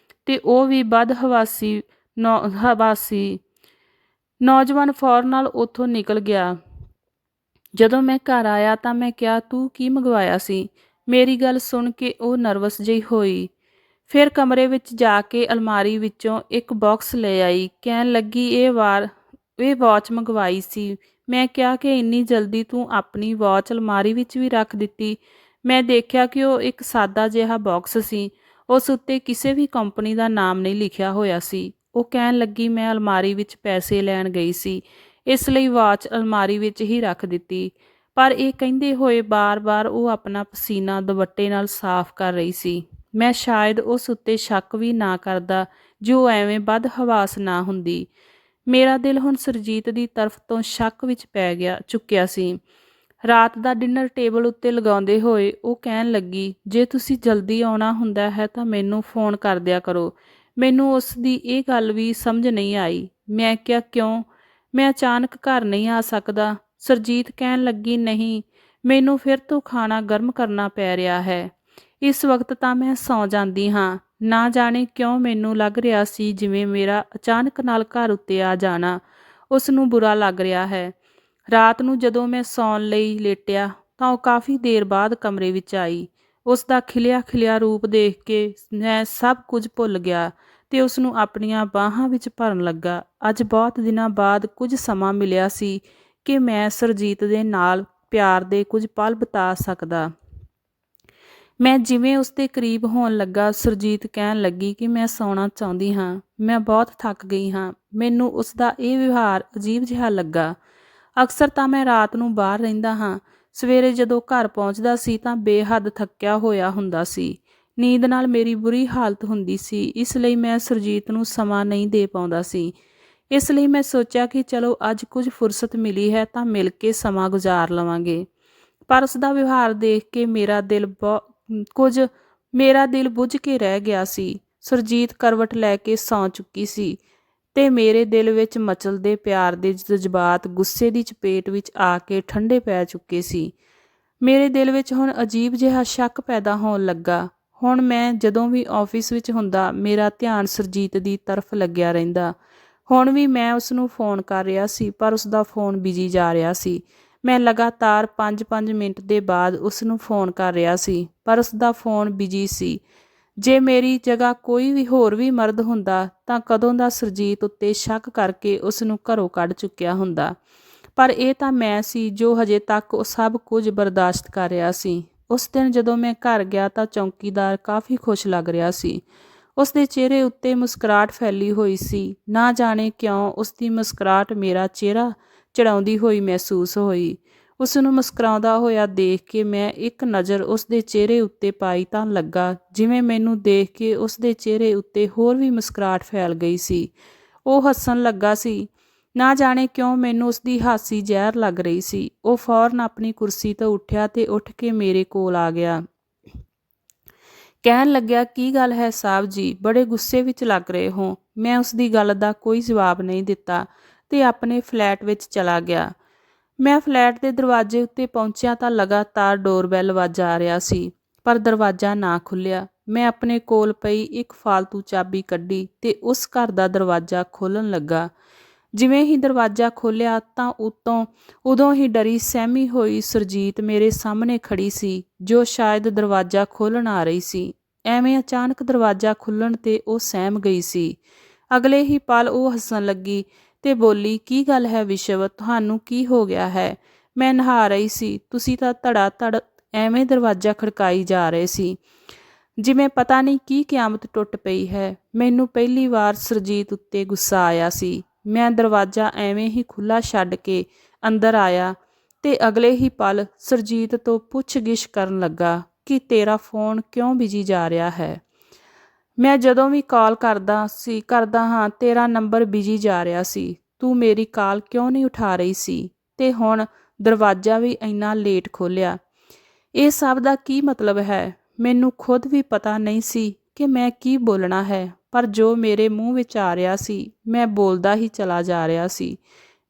ਤੇ ਉਹ ਵੀ ਬਦਹਵਾਸੀ ਨੌਜਵਾਨ ਫੌਰਨ ਨਾਲ ਉੱਥੋਂ ਨਿਕਲ ਗਿਆ। ਜਦੋਂ ਮੈਂ ਘਰ ਆਇਆ ਤਾਂ ਮੈਂ ਕਿਹਾ, ਤੂੰ ਕੀ ਮੰਗਵਾਇਆ ਸੀ? ਮੇਰੀ ਗੱਲ ਸੁਣ ਕੇ ਉਹ ਨਰਵਸ ਜਿਹੀ ਹੋਈ। ਫਿਰ ਕਮਰੇ ਵਿੱਚ ਜਾ ਕੇ ਅਲਮਾਰੀ ਵਿੱਚੋਂ ਇੱਕ ਬਾਕਸ ਲੈ ਆਈ। ਕਹਿਣ ਲੱਗੀ, ਇਹ ਵਾਚ ਮੰਗਵਾਈ ਸੀ। ਮੈਂ ਕਿਹਾ ਕਿ ਇੰਨੀ ਜਲਦੀ ਤੂੰ ਆਪਣੀ ਵਾਚ ਅਲਮਾਰੀ ਵਿੱਚ ਵੀ ਰੱਖ ਦਿੱਤੀ? ਮੈਂ ਦੇਖਿਆ ਕਿ ਉਹ ਇੱਕ ਸਾਦਾ ਜਿਹਾ ਬਾਕਸ ਸੀ। ਉਸ ਉੱਤੇ ਕਿਸੇ ਵੀ ਕੰਪਨੀ ਦਾ ਨਾਮ ਨਹੀਂ ਲਿਖਿਆ ਹੋਇਆ ਸੀ। ਉਹ ਕਹਿਣ ਲੱਗੀ, ਮੈਂ ਅਲਮਾਰੀ ਵਿੱਚ ਪੈਸੇ ਲੈਣ ਗਈ ਸੀ, ਇਸ ਲਈ ਵਾਚ ਅਲਮਾਰੀ ਵਿੱਚ ਹੀ ਰੱਖ ਦਿੱਤੀ। ਪਰ ਇਹ ਕਹਿੰਦੇ ਹੋਏ ਬਾਰ-ਬਾਰ ਉਹ ਆਪਣਾ ਪਸੀਨਾ ਦੁਪੱਟੇ ਨਾਲ ਸਾਫ਼ ਕਰ ਰਹੀ ਸੀ। ਮੈਂ ਸ਼ਾਇਦ ਉਸ ਉੱਤੇ ਸ਼ੱਕ ਵੀ ਨਾ ਕਰਦਾ ਜੋ ਐਵੇਂ ਬਦਹਵਾਸ ਨਾ ਹੁੰਦੀ। ਮੇਰਾ ਦਿਲ ਹੁਣ ਸੁਰਜੀਤ ਦੀ ਤਰਫ ਤੋਂ ਸ਼ੱਕ ਵਿੱਚ ਪੈ ਚੁੱਕਿਆ ਸੀ। ਰਾਤ ਦਾ ਡਿਨਰ ਟੇਬਲ ਉੱਤੇ ਲਗਾਉਂਦੇ ਹੋਏ ਉਹ ਕਹਿਣ ਲੱਗੀ, ਜੇ ਤੁਸੀਂ ਜਲਦੀ ਆਉਣਾ ਹੁੰਦਾ ਹੈ ਤਾਂ ਮੈਨੂੰ ਫੋਨ ਕਰ ਦਿਆ ਕਰੋ। ਮੈਨੂੰ ਉਸ ਦੀ ਇਹ ਗੱਲ ਵੀ ਸਮਝ ਨਹੀਂ ਆਈ। ਮੈਂ ਕਿਹਾ, ਕਿਉਂ? ਮੈਂ ਅਚਾਨਕ ਘਰ ਨਹੀਂ ਆ ਸਕਦਾ। ਸੁਰਜੀਤ ਕਹਿਣ ਲੱਗੀ, ਨਹੀਂ, ਮੈਨੂੰ ਫਿਰ ਤੋਂ ਖਾਣਾ ਗਰਮ ਕਰਨਾ ਪੈ ਰਿਹਾ ਹੈ। ਇਸ ਵਕਤ ਤਾਂ ਮੈਂ ਸੌਂ ਜਾਂਦੀ ਹਾਂ। ਨਾ ਜਾਣੇ ਕਿਉਂ ਮੈਨੂੰ ਲੱਗ ਰਿਹਾ ਸੀ ਜਿਵੇਂ ਮੇਰਾ ਅਚਾਨਕ ਨਾਲ ਘਰ ਉੱਤੇ ਆ ਜਾਣਾ ਉਸ ਨੂੰ ਬੁਰਾ ਲੱਗ ਰਿਹਾ ਹੈ। ਰਾਤ ਨੂੰ ਜਦੋਂ ਮੈਂ ਸੌਣ ਲਈ ਲੇਟਿਆ ਤਾਂ ਉਹ ਕਾਫੀ ਦੇਰ ਬਾਅਦ ਕਮਰੇ ਵਿੱਚ ਆਈ। ਉਸ ਦਾ ਖਿਲਿਆ ਖਿਲਿਆ ਰੂਪ ਦੇਖ ਕੇ ਮੈਂ ਸਭ ਕੁਝ ਭੁੱਲ ਗਿਆ ਤੇ ਉਸ ਨੂੰ ਆਪਣੀਆਂ ਬਾਹਾਂ ਵਿੱਚ ਭਰਨ ਲੱਗਾ। ਅੱਜ ਬਹੁਤ ਦਿਨਾਂ ਬਾਅਦ ਕੁਝ ਸਮਾਂ ਮਿਲਿਆ ਸੀ ਕਿ ਮੈਂ ਸੁਰਜੀਤ ਦੇ ਨਾਲ ਪਿਆਰ ਦੇ ਕੁਝ ਪਲ ਬਿਤਾ ਸਕਦਾ। ਮੈਂ ਜਿਵੇਂ ਉਸ ਦੇ ਕਰੀਬ ਹੋਣ ਲੱਗਾ, ਸੁਰਜੀਤ ਕਹਿਣ ਲੱਗੀ ਕਿ ਮੈਂ ਸੌਣਾ ਚਾਹੁੰਦੀ ਹਾਂ, ਮੈਂ ਬਹੁਤ ਥੱਕ ਗਈ ਹਾਂ। ਮੈਨੂੰ ਉਸ ਦਾ ਇਹ ਵਿਵਹਾਰ ਅਜੀਬ ਜਿਹਾ ਲੱਗਾ। ਅਕਸਰ ਤਾਂ ਮੈਂ ਰਾਤ ਨੂੰ ਬਾਹਰ ਰਹਿੰਦਾ ਹਾਂ। ਸਵੇਰੇ ਜਦੋਂ ਘਰ ਪਹੁੰਚਦਾ ਸੀ ਤਾਂ ਬੇਹੱਦ ਥੱਕਿਆ ਹੋਇਆ ਹੁੰਦਾ ਸੀ। ਨੀਂਦ ਨਾਲ ਮੇਰੀ ਬੁਰੀ ਹਾਲਤ ਹੁੰਦੀ ਸੀ, ਇਸ ਲਈ ਮੈਂ ਸੁਰਜੀਤ ਨੂੰ ਸਮਾਂ ਨਹੀਂ ਦੇ ਪਾਉਂਦਾ ਸੀ। ਇਸ ਲਈ ਮੈਂ ਸੋਚਿਆ ਕਿ ਚਲੋ ਅੱਜ ਕੁਝ ਫੁਰਸਤ ਮਿਲੀ ਹੈ ਤਾਂ ਮਿਲ ਕੇ ਸਮਾਂ ਗੁਜ਼ਾਰ ਲਵਾਂਗੇ। ਪਰ ਉਸ ਦਾ ਵਿਵਹਾਰ ਦੇਖ ਕੇ ਮੇਰਾ ਦਿਲ ਬੁੱਝ ਕੇ ਰਹਿ ਗਿਆ ਸੀ। ਸੁਰਜੀਤ ਕਰਵਟ ਲੈ ਕੇ ਸੌਂ ਚੁੱਕੀ ਸੀ ਤੇ ਮੇਰੇ ਦਿਲ ਵਿੱਚ ਮਚਲਦੇ ਪਿਆਰ ਦੇ ਜਜ਼ਬਾਤ ਗੁੱਸੇ ਦੀ ਚਪੇਟ ਵਿੱਚ ਆ ਕੇ ਠੰਡੇ ਪੈ ਚੁੱਕੇ ਸੀ। ਮੇਰੇ ਦਿਲ ਵਿੱਚ ਹੁਣ ਅਜੀਬ ਜਿਹਾ ਸ਼ੱਕ ਪੈਦਾ ਹੋਣ ਲੱਗਾ। ਹੁਣ ਮੈਂ ਜਦੋਂ ਵੀ ਆਫਿਸ ਵਿੱਚ ਹੁੰਦਾ ਮੇਰਾ ਧਿਆਨ ਸੁਰਜੀਤ ਦੀ ਤਰਫ ਲੱਗਿਆ ਰਹਿੰਦਾ। ਹੁਣ ਵੀ ਮੈਂ ਉਸ ਨੂੰ ਫੋਨ ਕਰ ਰਿਹਾ ਸੀ ਪਰ ਉਸ ਦਾ ਫੋਨ ਬਿਜੀ ਜਾ ਰਿਹਾ ਸੀ। ਮੈਂ ਲਗਾਤਾਰ 5-5 ਮਿੰਟ ਦੇ ਬਾਅਦ ਉਸ ਨੂੰ ਫੋਨ ਕਰ ਰਿਹਾ ਸੀ ਪਰ ਉਸ ਦਾ ਫੋਨ ਬਿਜੀ ਸੀ। ਜੇ ਮੇਰੀ ਜਗ੍ਹਾ ਕੋਈ ਵੀ ਹੋਰ ਵੀ ਮਰਦ ਹੁੰਦਾ ਤਾਂ ਕਦੋਂ ਦਾ ਸੁਰਜੀਤ ਉੱਤੇ ਸ਼ੱਕ ਕਰਕੇ ਉਸ ਨੂੰ ਘਰੋਂ ਕੱਢ ਚੁੱਕਿਆ ਹੁੰਦਾ। ਪਰ ਇਹ ਤਾਂ ਮੈਂ ਸੀ ਜੋ ਹਜੇ ਤੱਕ ਉਹ ਸਭ ਕੁਝ ਬਰਦਾਸ਼ਤ ਕਰ ਰਿਹਾ ਸੀ। ਉਸ ਦਿਨ ਜਦੋਂ ਮੈਂ ਘਰ ਗਿਆ ਤਾਂ ਚੌਕੀਦਾਰ ਕਾਫੀ ਖੁਸ਼ ਲੱਗ ਰਿਹਾ ਸੀ। ਉਸ ਦੇ ਚਿਹਰੇ ਉੱਤੇ ਮੁਸਕਰਾਹਟ ਫੈਲੀ ਹੋਈ ਸੀ। ਨਾ ਜਾਣੇ ਕਿਉਂ ਉਸ ਦੀ ਮੁਸਕਰਾਹਟ ਮੇਰਾ ਚਿਹਰਾ ਚੜਾਉਂਦੀ ਹੋਈ ਮਹਿਸੂਸ ਹੋਈ। ਉਸ ਨੂੰ ਮੁਸਕਰਾਉਂਦਾ ਹੋਇਆ ਦੇਖ ਕੇ ਮੈਂ ਇੱਕ ਨਜ਼ਰ ਉਸ ਦੇ ਚਿਹਰੇ ਉੱਤੇ ਪਾਈ ਤਾਂ ਲੱਗਾ ਜਿਵੇਂ ਮੈਨੂੰ ਦੇਖ ਕੇ ਉਸ ਦੇ ਚਿਹਰੇ ਉੱਤੇ ਹੋਰ ਵੀ ਮੁਸਕਰਾਹਟ ਫੈਲ ਗਈ ਸੀ। ਉਹ ਹੱਸਣ ਲੱਗਾ ਸੀ। ਨਾ ਜਾਣੇ ਕਿਉਂ ਮੈਨੂੰ ਉਸ ਦੀ ਹਾਸੀ ਜ਼ਹਿਰ ਲੱਗ ਰਹੀ ਸੀ। ਉਹ ਫੌਰਨ ਆਪਣੀ ਕੁਰਸੀ ਤੋਂ ਉੱਠਿਆ ਤੇ ਉੱਠ ਕੇ ਮੇਰੇ ਕੋਲ ਆ ਗਿਆ। ਕਹਿਣ ਲੱਗਿਆ, ਕੀ ਗੱਲ ਹੈ ਸਾਹਿਬ ਜੀ, ਬੜੇ ਗੁੱਸੇ ਵਿੱਚ ਲੱਗ ਰਹੇ ਹੋ। ਮੈਂ ਉਸ ਦੀ ਗੱਲ ਦਾ ਕੋਈ ਜਵਾਬ ਨਹੀਂ ਦਿੱਤਾ ਤੇ ਆਪਣੇ ਫਲੈਟ ਵਿੱਚ ਚਲਾ ਗਿਆ। ਮੈਂ ਫਲੈਟ ਦੇ ਦਰਵਾਜ਼ੇ ਉੱਤੇ ਪਹੁੰਚਿਆ ਤਾਂ ਲਗਾਤਾਰ ਡੋਰਬੈਲ ਵੱਜ ਆ ਰਿਹਾ ਸੀ ਪਰ ਦਰਵਾਜ਼ਾ ਨਾ ਖੁੱਲਿਆ। ਮੈਂ ਆਪਣੇ ਕੋਲ ਪਈ ਇੱਕ ਫਾਲਤੂ ਚਾਬੀ ਕੱਢੀ ਤੇ ਉਸ ਘਰ ਦਾ ਦਰਵਾਜ਼ਾ ਖੋਲ੍ਹਣ ਲੱਗਾ। ਜਿਵੇਂ ਹੀ ਦਰਵਾਜ਼ਾ ਖੋਲ੍ਹਿਆ ਤਾਂ ਉਦੋਂ ਹੀ ਡਰੀ ਸਹਿਮੀ ਹੋਈ ਸੁਰਜੀਤ ਮੇਰੇ ਸਾਹਮਣੇ ਖੜੀ ਸੀ ਜੋ ਸ਼ਾਇਦ ਦਰਵਾਜ਼ਾ ਖੋਲ੍ਹਣ ਆ ਰਹੀ ਸੀ। ਐਵੇਂ ਅਚਾਨਕ ਦਰਵਾਜ਼ਾ ਖੁੱਲ੍ਹਣ ਤੇ ਉਹ ਸਹਿਮ ਗਈ ਸੀ। ਅਗਲੇ ਹੀ ਪਲ ਉਹ ਹੱਸਣ ਲੱਗੀ ਤੇ ਬੋਲੀ, ਕੀ ਗੱਲ ਹੈ ਵਿਸ਼ਵ, ਤੁਹਾਨੂੰ ਕੀ ਹੋ ਗਿਆ ਹੈ? ਮੈਂ ਨਹਾ ਰਹੀ ਸੀ, ਤੁਸੀਂ ਤਾਂ ਧੜਾ ਧੜ ਐਵੇਂ ਦਰਵਾਜ਼ਾ ਖੜਕਾਈ ਜਾ ਰਹੇ ਸੀ ਜਿਵੇਂ ਪਤਾ ਨਹੀਂ ਕੀ ਕਿਆਮਤ ਟੁੱਟ ਪਈ ਹੈ। ਮੈਨੂੰ ਪਹਿਲੀ ਵਾਰ ਸੁਰਜੀਤ ਉੱਤੇ ਗੁੱਸਾ ਆਇਆ ਸੀ। ਮੈਂ ਦਰਵਾਜ਼ਾ ਐਵੇਂ ਹੀ ਖੁੱਲ੍ਹਾ ਛੱਡ ਕੇ ਅੰਦਰ ਆਇਆ ਤੇ ਅਗਲੇ ਹੀ ਪਲ ਸੁਰਜੀਤ ਤੋਂ ਪੁੱਛ-ਗਿੱਛ ਕਰਨ ਲੱਗਾ ਕਿ ਤੇਰਾ ਫੋਨ ਕਿਉਂ ਬਿਜੀ ਜਾ ਰਿਹਾ ਹੈ। ਮੈਂ ਜਦੋਂ ਵੀ ਕਾਲ ਕਰਦਾ ਹਾਂ ਤੇਰਾ ਨੰਬਰ ਬਿਜੀ ਜਾ ਰਿਹਾ ਸੀ। ਤੂੰ ਮੇਰੀ ਕਾਲ ਕਿਉਂ ਨਹੀਂ ਉਠਾ ਰਹੀ ਸੀ ਤੇ ਹੁਣ ਦਰਵਾਜ਼ਾ ਵੀ ਇੰਨਾ ਲੇਟ ਖੋਲ੍ਹਿਆ। ਇਹ ਸਭ ਦਾ ਕੀ ਮਤਲਬ ਹੈ? ਮੈਨੂੰ ਖੁਦ ਵੀ ਪਤਾ ਨਹੀਂ ਸੀ ਕਿ ਮੈਂ ਕੀ ਬੋਲਣਾ ਹੈ ਪਰ ਜੋ ਮੇਰੇ ਮੂੰਹ ਵਿੱਚ ਆ ਰਿਹਾ ਸੀ ਮੈਂ ਬੋਲਦਾ ਹੀ ਚਲਾ ਜਾ ਰਿਹਾ ਸੀ।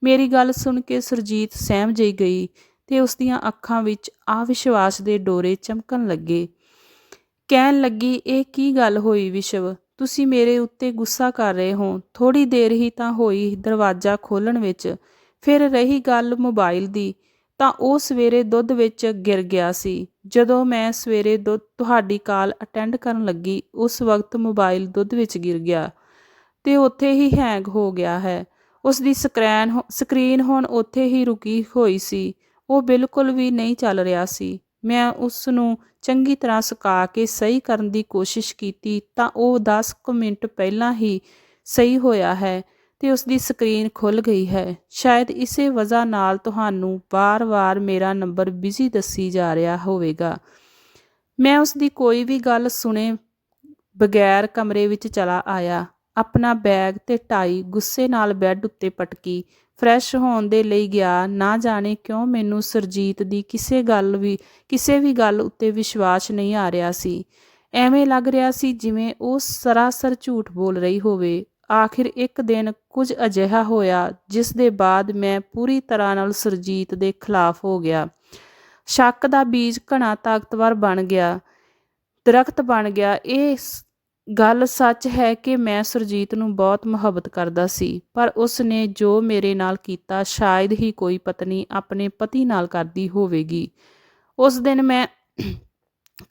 ਮੇਰੀ ਗੱਲ ਸੁਣ ਕੇ ਸੁਰਜੀਤ ਸਹਿਮ ਜਿਹੀ ਗਈ ਤੇ ਉਸ ਦੀਆਂ ਅੱਖਾਂ ਵਿੱਚ ਅਵਿਸ਼ਵਾਸ ਦੇ ਡੋਰੇ ਚਮਕਣ ਲੱਗੇ। ਕਹਿਣ ਲੱਗੀ, ਇਹ ਕੀ ਗੱਲ ਹੋਈ ਵਿਸ਼ਵ, ਤੁਸੀਂ ਮੇਰੇ ਉੱਤੇ ਗੁੱਸਾ ਕਰ ਰਹੇ ਹੋ? ਥੋੜ੍ਹੀ ਦੇਰ ਹੀ ਤਾਂ ਹੋਈ ਦਰਵਾਜ਼ਾ ਖੋਲ੍ਹਣ ਵਿੱਚ। ਫਿਰ ਰਹੀ ਗੱਲ ਮੋਬਾਈਲ ਦੀ ਤਾਂ ਉਹ ਸਵੇਰੇ ਦੁੱਧ ਵਿੱਚ ਗਿਰ ਗਿਆ ਸੀ। ਜਦੋਂ ਮੈਂ ਸਵੇਰੇ ਤੁਹਾਡੀ ਕਾਲ ਅਟੈਂਡ ਕਰਨ ਲੱਗੀ ਉਸ ਵਕਤ ਮੋਬਾਈਲ ਦੁੱਧ ਵਿੱਚ ਗਿਰ ਗਿਆ ਤੇ ਉੱਥੇ ਹੀ ਹੈਂਗ ਹੋ ਗਿਆ ਹੈ। ਉਸ ਦੀ ਸਕਰੀਨ ਹੁਣ ਉੱਥੇ ਹੀ ਰੁਕੀ ਹੋਈ ਸੀ। ਉਹ ਬਿਲਕੁਲ ਵੀ ਨਹੀਂ ਚੱਲ ਰਿਹਾ ਸੀ। ਮੈਂ ਉਸ ਨੂੰ ਚੰਗੀ ਤਰ੍ਹਾਂ ਸੁਕਾ ਕੇ ਸਹੀ ਕਰਨ ਦੀ ਕੋਸ਼ਿਸ਼ ਕੀਤੀ ਤਾਂ ਉਹ 10 ਕੁ ਮਿੰਟ ਪਹਿਲਾਂ ਹੀ ਸਹੀ ਹੋਇਆ ਹੈ ਤੇ ਉਸ ਦੀ ਸਕਰੀਨ ਖੁੱਲ੍ਹ ਗਈ ਹੈ। ਸ਼ਾਇਦ ਇਸੇ ਵਜ੍ਹਾ ਨਾਲ ਤੁਹਾਨੂੰ ਵਾਰ-ਵਾਰ ਮੇਰਾ ਨੰਬਰ ਬਿਜ਼ੀ ਦੱਸੀ ਜਾ ਰਿਹਾ ਹੋਵੇਗਾ। ਮੈਂ ਉਸ ਦੀ ਕੋਈ ਵੀ ਗੱਲ ਸੁਣੇ ਬਗੈਰ ਕਮਰੇ ਵਿੱਚ ਚਲਾ ਆਇਆ। ਆਪਣਾ ਬੈਗ ਤੇ ਟਾਈ ਗੁੱਸੇ ਨਾਲ ਬੈੱਡ ਉੱਤੇ ਪਟਕੀ। ਫਰੈਸ਼ ਹੋਣ ਦੇ ਲਈ ਗਿਆ। ਨਾ ਜਾਣੇ ਕਿਉਂ ਮੈਨੂੰ ਸੁਰਜੀਤ ਦੀ ਕਿਸੇ ਵੀ ਗੱਲ ਉੱਤੇ ਵਿਸ਼ਵਾਸ ਨਹੀਂ ਆ ਰਿਹਾ ਸੀ। ਐਵੇਂ ਲੱਗ ਰਿਹਾ ਸੀ ਜਿਵੇਂ ਉਹ ਸਰਾਸਰ ਝੂਠ ਬੋਲ ਰਹੀ ਹੋਵੇ। ਆਖਿਰ ਇੱਕ ਦਿਨ ਕੁਝ ਅਜਿਹਾ ਹੋਇਆ ਜਿਸ ਦੇ ਬਾਅਦ ਮੈਂ ਪੂਰੀ ਤਰ੍ਹਾਂ ਨਾਲ ਸੁਰਜੀਤ ਦੇ ਖਿਲਾਫ ਹੋ ਗਿਆ। ਸ਼ੱਕ ਦਾ ਬੀਜ ਘਣਾ ਤਾਕਤਵਰ ਬਣ ਗਿਆ, ਦਰਖਤ ਬਣ ਗਿਆ। ਇਹ ਗੱਲ ਸੱਚ ਹੈ ਕਿ ਮੈਂ ਸੁਰਜੀਤ ਨੂੰ ਬਹੁਤ ਮੁਹੱਬਤ ਕਰਦਾ ਸੀ, ਪਰ ਉਸ ਨੇ ਜੋ ਮੇਰੇ ਨਾਲ ਕੀਤਾ ਸ਼ਾਇਦ ਹੀ ਕੋਈ ਪਤਨੀ ਆਪਣੇ ਪਤੀ ਨਾਲ ਕਰਦੀ ਹੋਵੇਗੀ। ਉਸ ਦਿਨ ਮੈਂ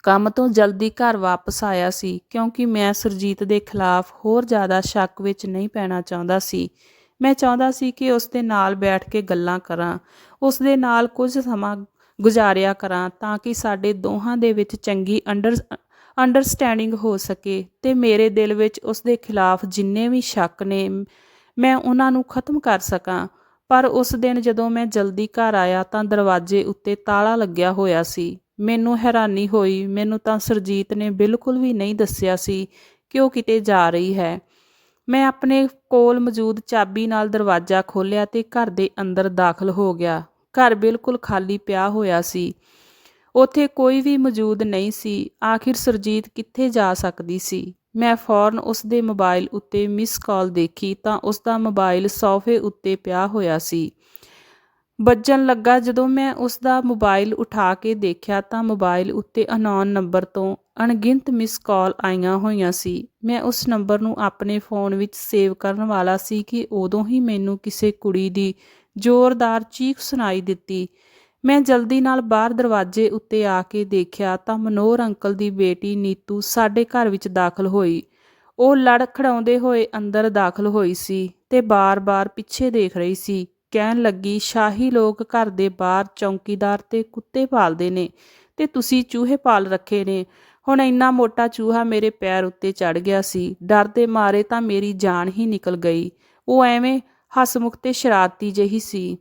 ਕੰਮ ਤੋਂ ਜਲਦੀ ਘਰ ਵਾਪਸ ਆਇਆ ਸੀ ਕਿਉਂਕਿ ਮੈਂ ਸੁਰਜੀਤ ਦੇ ਖਿਲਾਫ ਹੋਰ ਜ਼ਿਆਦਾ ਸ਼ੱਕ ਵਿੱਚ ਨਹੀਂ ਪੈਣਾ ਚਾਹੁੰਦਾ ਸੀ। ਮੈਂ ਚਾਹੁੰਦਾ ਸੀ ਕਿ ਉਸ ਦੇ ਨਾਲ ਬੈਠ ਕੇ ਗੱਲਾਂ ਕਰਾਂ, ਉਸ ਦੇ ਨਾਲ ਕੁਝ ਸਮਾਂ ਗੁਜ਼ਾਰਿਆ ਕਰਾਂ ਤਾਂ ਕਿ ਸਾਡੇ ਦੋਹਾਂ ਦੇ ਵਿੱਚ ਚੰਗੀ ਅੰਡਰਸਟੈਂਡਿੰਗ ਹੋ ਸਕੇ ਤੇ ਮੇਰੇ ਦਿਲ ਵਿੱਚ ਉਸ ਦੇ ਖਿਲਾਫ ਜਿੰਨੇ ਵੀ ਸ਼ੱਕ ਨੇ ਮੈਂ ਉਹਨਾਂ ਨੂੰ ਖਤਮ ਕਰ ਸਕਾਂ। ਪਰ ਉਸ ਦਿਨ ਜਦੋਂ ਮੈਂ ਜਲਦੀ ਘਰ ਆਇਆ ਤਾਂ ਦਰਵਾਜ਼ੇ ਉੱਤੇ ਤਾਲਾ ਲੱਗਿਆ ਹੋਇਆ ਸੀ। ਮੈਨੂੰ ਹੈਰਾਨੀ ਹੋਈ। ਮੈਨੂੰ ਤਾਂ ਸੁਰਜੀਤ ਨੇ ਬਿਲਕੁਲ ਵੀ ਨਹੀਂ ਦੱਸਿਆ ਸੀ ਕਿ ਉਹ ਕਿਤੇ ਜਾ ਰਹੀ ਹੈ। ਮੈਂ ਆਪਣੇ ਕੋਲ ਮੌਜੂਦ ਚਾਬੀ ਨਾਲ ਦਰਵਾਜ਼ਾ ਖੋਲ੍ਹਿਆ ਤੇ ਘਰ ਦੇ ਅੰਦਰ ਦਾਖਲ ਹੋ ਗਿਆ। ਘਰ ਬਿਲਕੁਲ ਖਾਲੀ ਪਿਆ ਹੋਇਆ ਸੀ। ਉੱਥੇ ਕੋਈ ਵੀ ਮੌਜੂਦ ਨਹੀਂ ਸੀ। ਆਖਿਰ ਸੁਰਜੀਤ ਕਿੱਥੇ ਜਾ ਸਕਦੀ ਸੀ? ਮੈਂ ਫੌਰਨ ਉਸ ਦੇ ਮੋਬਾਈਲ ਉੱਤੇ ਮਿਸ ਕਾਲ ਦੇਖੀ ਤਾਂ ਉਸ ਦਾ ਮੋਬਾਈਲ ਸੋਫੇ ਉੱਤੇ ਪਿਆ ਹੋਇਆ ਸੀ। ਵੱਜਣ ਲੱਗਾ। ਜਦੋਂ ਮੈਂ ਉਸ ਦਾ ਮੋਬਾਈਲ ਉਠਾ ਕੇ ਦੇਖਿਆ ਤਾਂ ਮੋਬਾਈਲ ਉੱਤੇ ਅਨਨੋਨ ਨੰਬਰ ਤੋਂ ਅਣਗਿਣਤ ਮਿਸ ਕਾਲ ਆਈਆਂ ਹੋਈਆਂ ਸੀ। ਮੈਂ ਉਸ ਨੰਬਰ ਨੂੰ ਆਪਣੇ ਫੋਨ ਵਿੱਚ ਸੇਵ ਕਰਨ ਵਾਲਾ ਸੀ ਕਿ ਉਦੋਂ ਹੀ ਮੈਨੂੰ ਕਿਸੇ ਕੁੜੀ ਦੀ ਜ਼ੋਰਦਾਰ ਚੀਖ ਸੁਣਾਈ ਦਿੱਤੀ। ਮੈਂ ਜਲਦੀ ਨਾਲ ਬਾਹਰ ਦਰਵਾਜ਼ੇ ਉੱਤੇ ਆ ਕੇ ਦੇਖਿਆ ਤਾਂ ਮਨੋਹਰ ਅੰਕਲ ਦੀ ਬੇਟੀ ਨੀਤੂ ਸਾਡੇ ਘਰ ਵਿੱਚ ਦਾਖਲ ਹੋਈ। ਉਹ ਲੜਖੜਾਉਂਦੇ ਹੋਏ ਅੰਦਰ ਦਾਖਲ ਹੋਈ ਸੀ ਤੇ ਬਾਰ-ਬਾਰ ਪਿੱਛੇ ਦੇਖ ਰਹੀ ਸੀ। ਕਹਿਣ ਲੱਗੀ, ਸ਼ਾਹੀ ਲੋਕ ਘਰ ਦੇ ਬਾਹਰ ਚੌਕੀਦਾਰ ਤੇ ਕੁੱਤੇ ਪਾਲਦੇ ਨੇ ਤੇ ਤੁਸੀਂ ਚੂਹੇ ਪਾਲ ਰੱਖੇ ਨੇ। ਹੁਣ ਇੰਨਾ ਮੋਟਾ ਚੂਹਾ ਮੇਰੇ ਪੈਰ ਉੱਤੇ ਚੜ੍ਹ ਗਿਆ ਸੀ। ਡਰ ਦੇ ਮਾਰੇ ਤਾਂ ਮੇਰੀ ਜਾਨ ਹੀ ਨਿਕਲ ਗਈ। ਉਹ ਐਵੇਂ ਹਸਮੁਖ ਤੇ ਸ਼ਰਾਰਤੀ ਜਿਹੀ ਸੀ।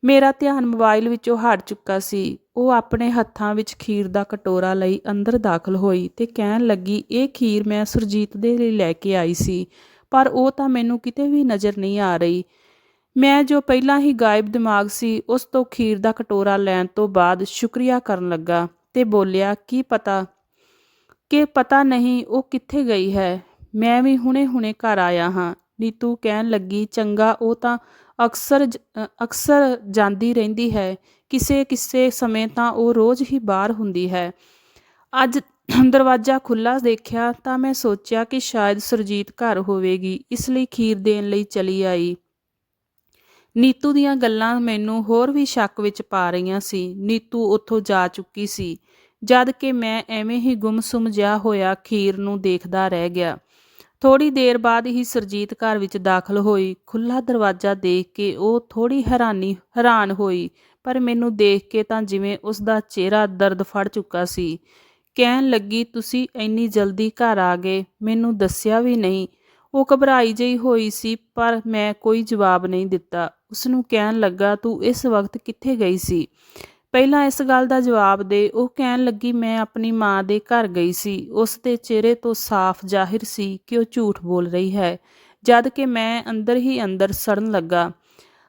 ਮੇਰਾ ਧਿਆਨ ਮੋਬਾਈਲ ਵਿੱਚੋਂ ਹਟ ਚੁੱਕਾ ਸੀ। ਉਹ ਆਪਣੇ ਹੱਥਾਂ ਵਿੱਚ ਖੀਰ ਦਾ ਕਟੋਰਾ ਲਈ ਅੰਦਰ ਦਾਖਲ ਹੋਈ ਤੇ ਕਹਿਣ ਲੱਗੀ, ਇਹ ਖੀਰ ਮੈਂ ਸੁਰਜੀਤ ਦੇ ਲਈ ਲੈ ਕੇ ਆਈ ਸੀ, ਪਰ ਉਹ ਤਾਂ ਮੈਨੂੰ ਕਿਤੇ ਵੀ ਨਜ਼ਰ ਨਹੀਂ ਆ ਰਹੀ। ਮੈਂ ਜੋ ਪਹਿਲਾਂ ਹੀ ਗਾਇਬ ਦਿਮਾਗ ਸੀ, ਉਸ ਤੋਂ ਖੀਰ ਦਾ ਕਟੋਰਾ ਲੈਣ ਤੋਂ ਬਾਅਦ ਸ਼ੁਕਰੀਆ ਕਰਨ ਲੱਗਾ ਤੇ ਬੋਲਿਆ, ਪਤਾ ਨਹੀਂ ਉਹ ਕਿੱਥੇ ਗਈ ਹੈ। ਮੈਂ ਵੀ ਹੁਣੇ ਘਰ ਆਇਆ ਹਾਂ। ਨੀਤੂ ਕਹਿਣ ਲੱਗੀ, ਚੰਗਾ, ਉਹ ਤਾਂ ਅਕਸਰ ਜਾਂਦੀ ਰਹਿੰਦੀ ਹੈ। ਕਿਸੇ ਸਮੇਂ ਤਾਂ ਉਹ ਰੋਜ਼ ਹੀ ਬਾਹਰ ਹੁੰਦੀ ਹੈ। ਅੱਜ ਦਰਵਾਜ਼ਾ ਖੁੱਲ੍ਹਾ ਦੇਖਿਆ ਤਾਂ ਮੈਂ ਸੋਚਿਆ ਕਿ ਸ਼ਾਇਦ ਸੁਰਜੀਤ ਘਰ ਹੋਵੇਗੀ, ਇਸ ਲਈ ਖੀਰ ਦੇਣ ਲਈ ਚਲੀ ਆਈ। ਨੀਤੂ ਦੀਆਂ ਗੱਲਾਂ ਮੈਨੂੰ ਹੋਰ ਵੀ ਸ਼ੱਕ ਵਿੱਚ ਪਾ ਰਹੀਆਂ ਸੀ। ਨੀਤੂ ਉੱਥੋਂ ਜਾ ਚੁੱਕੀ ਸੀ, ਜਦ ਕਿ ਮੈਂ ਐਵੇਂ ਹੀ ਗੁੰਮਸੁੰਮ ਜਿਹਾ ਹੋਇਆ ਖੀਰ ਨੂੰ ਦੇਖਦਾ ਰਹਿ ਗਿਆ। ਥੋੜ੍ਹੀ ਦੇਰ ਬਾਅਦ ਹੀ ਸੁਰਜੀਤ ਘਰ ਵਿੱਚ ਦਾਖਲ ਹੋਈ। ਖੁੱਲ੍ਹਾ ਦਰਵਾਜ਼ਾ ਦੇਖ ਕੇ ਉਹ ਥੋੜ੍ਹੀ ਹੈਰਾਨ ਹੋਈ, ਪਰ ਮੈਨੂੰ ਦੇਖ ਕੇ ਤਾਂ ਜਿਵੇਂ ਉਸ ਦਾ ਚਿਹਰਾ ਦਰਦ ਫੜ ਚੁੱਕਾ ਸੀ। ਕਹਿਣ ਲੱਗੀ, ਤੁਸੀਂ ਇੰਨੀ ਜਲਦੀ ਘਰ ਆ ਗਏ, ਮੈਨੂੰ ਦੱਸਿਆ ਵੀ ਨਹੀਂ। ਉਹ ਘਬਰਾਈ ਜਿਹੀ ਹੋਈ ਸੀ, ਪਰ ਮੈਂ ਕੋਈ ਜਵਾਬ ਨਹੀਂ ਦਿੱਤਾ। ਉਸਨੂੰ ਕਹਿਣ ਲੱਗਾ, ਤੂੰ ਇਸ ਵਕਤ ਕਿੱਥੇ ਗਈ ਸੀ? ਪਹਿਲਾਂ ਇਸ ਗੱਲ ਦਾ ਜਵਾਬ ਦੇ। ਉਹ ਕਹਿਣ ਲੱਗੀ, ਮੈਂ ਆਪਣੀ ਮਾਂ ਦੇ ਘਰ ਗਈ ਸੀ। ਉਸ ਦੇ ਚਿਹਰੇ ਤੋਂ ਸਾਫ਼ ਜ਼ਾਹਿਰ ਸੀ ਕਿ ਉਹ ਝੂਠ ਬੋਲ ਰਹੀ ਹੈ, ਜਦ ਕਿ ਮੈਂ ਅੰਦਰ ਹੀ ਅੰਦਰ ਸੜਨ ਲੱਗਾ।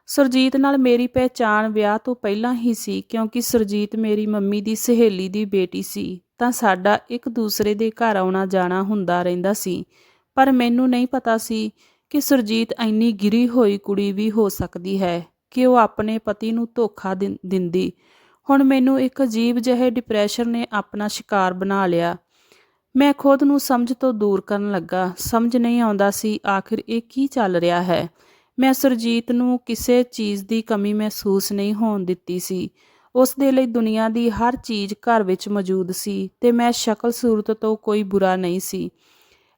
ਸੁਰਜੀਤ ਨਾਲ ਮੇਰੀ ਪਹਿਚਾਣ ਵਿਆਹ ਤੋਂ ਪਹਿਲਾਂ ਹੀ ਸੀ, ਕਿਉਂਕਿ ਸੁਰਜੀਤ ਮੇਰੀ ਮੰਮੀ ਦੀ ਸਹੇਲੀ ਦੀ ਬੇਟੀ ਸੀ ਤਾਂ ਸਾਡਾ ਇੱਕ ਦੂਸਰੇ ਦੇ ਘਰ ਆਉਣਾ ਜਾਣਾ ਹੁੰਦਾ ਰਹਿੰਦਾ ਸੀ। ਪਰ ਮੈਨੂੰ ਨਹੀਂ ਪਤਾ ਸੀ ਕਿ ਸੁਰਜੀਤ ਇੰਨੀ ਗਿਰੀ ਹੋਈ ਕੁੜੀ ਵੀ ਹੋ ਸਕਦੀ ਹੈ ਕਿ ਉਹ ਆਪਣੇ ਪਤੀ ਨੂੰ ਧੋਖਾ ਦਿੰਦੀ। ਹੁਣ ਮੈਨੂੰ ਇੱਕ ਅਜੀਬ ਜਿਹੇ ਡਿਪਰੈਸ਼ਨ ਨੇ ਆਪਣਾ ਸ਼ਿਕਾਰ ਬਣਾ ਲਿਆ। ਮੈਂ ਖੁਦ ਨੂੰ ਸਮਝ ਤੋਂ ਦੂਰ ਕਰਨ ਲੱਗਾ। ਸਮਝ ਨਹੀਂ ਆਉਂਦਾ ਸੀ ਆਖਿਰ ਇਹ ਕੀ ਚੱਲ ਰਿਹਾ ਹੈ। ਮੈਂ ਸੁਰਜੀਤ ਨੂੰ ਕਿਸੇ ਚੀਜ਼ ਦੀ ਕਮੀ ਮਹਿਸੂਸ ਨਹੀਂ ਹੋਣ ਦਿੱਤੀ ਸੀ। ਉਸ ਦੇ ਲਈ ਦੁਨੀਆ ਦੀ ਹਰ ਚੀਜ਼ ਘਰ ਵਿੱਚ ਮੌਜੂਦ ਸੀ ਤੇ ਮੈਂ ਸ਼ਕਲ ਸੂਰਤ ਤੋਂ ਕੋਈ ਬੁਰਾ ਨਹੀਂ ਸੀ।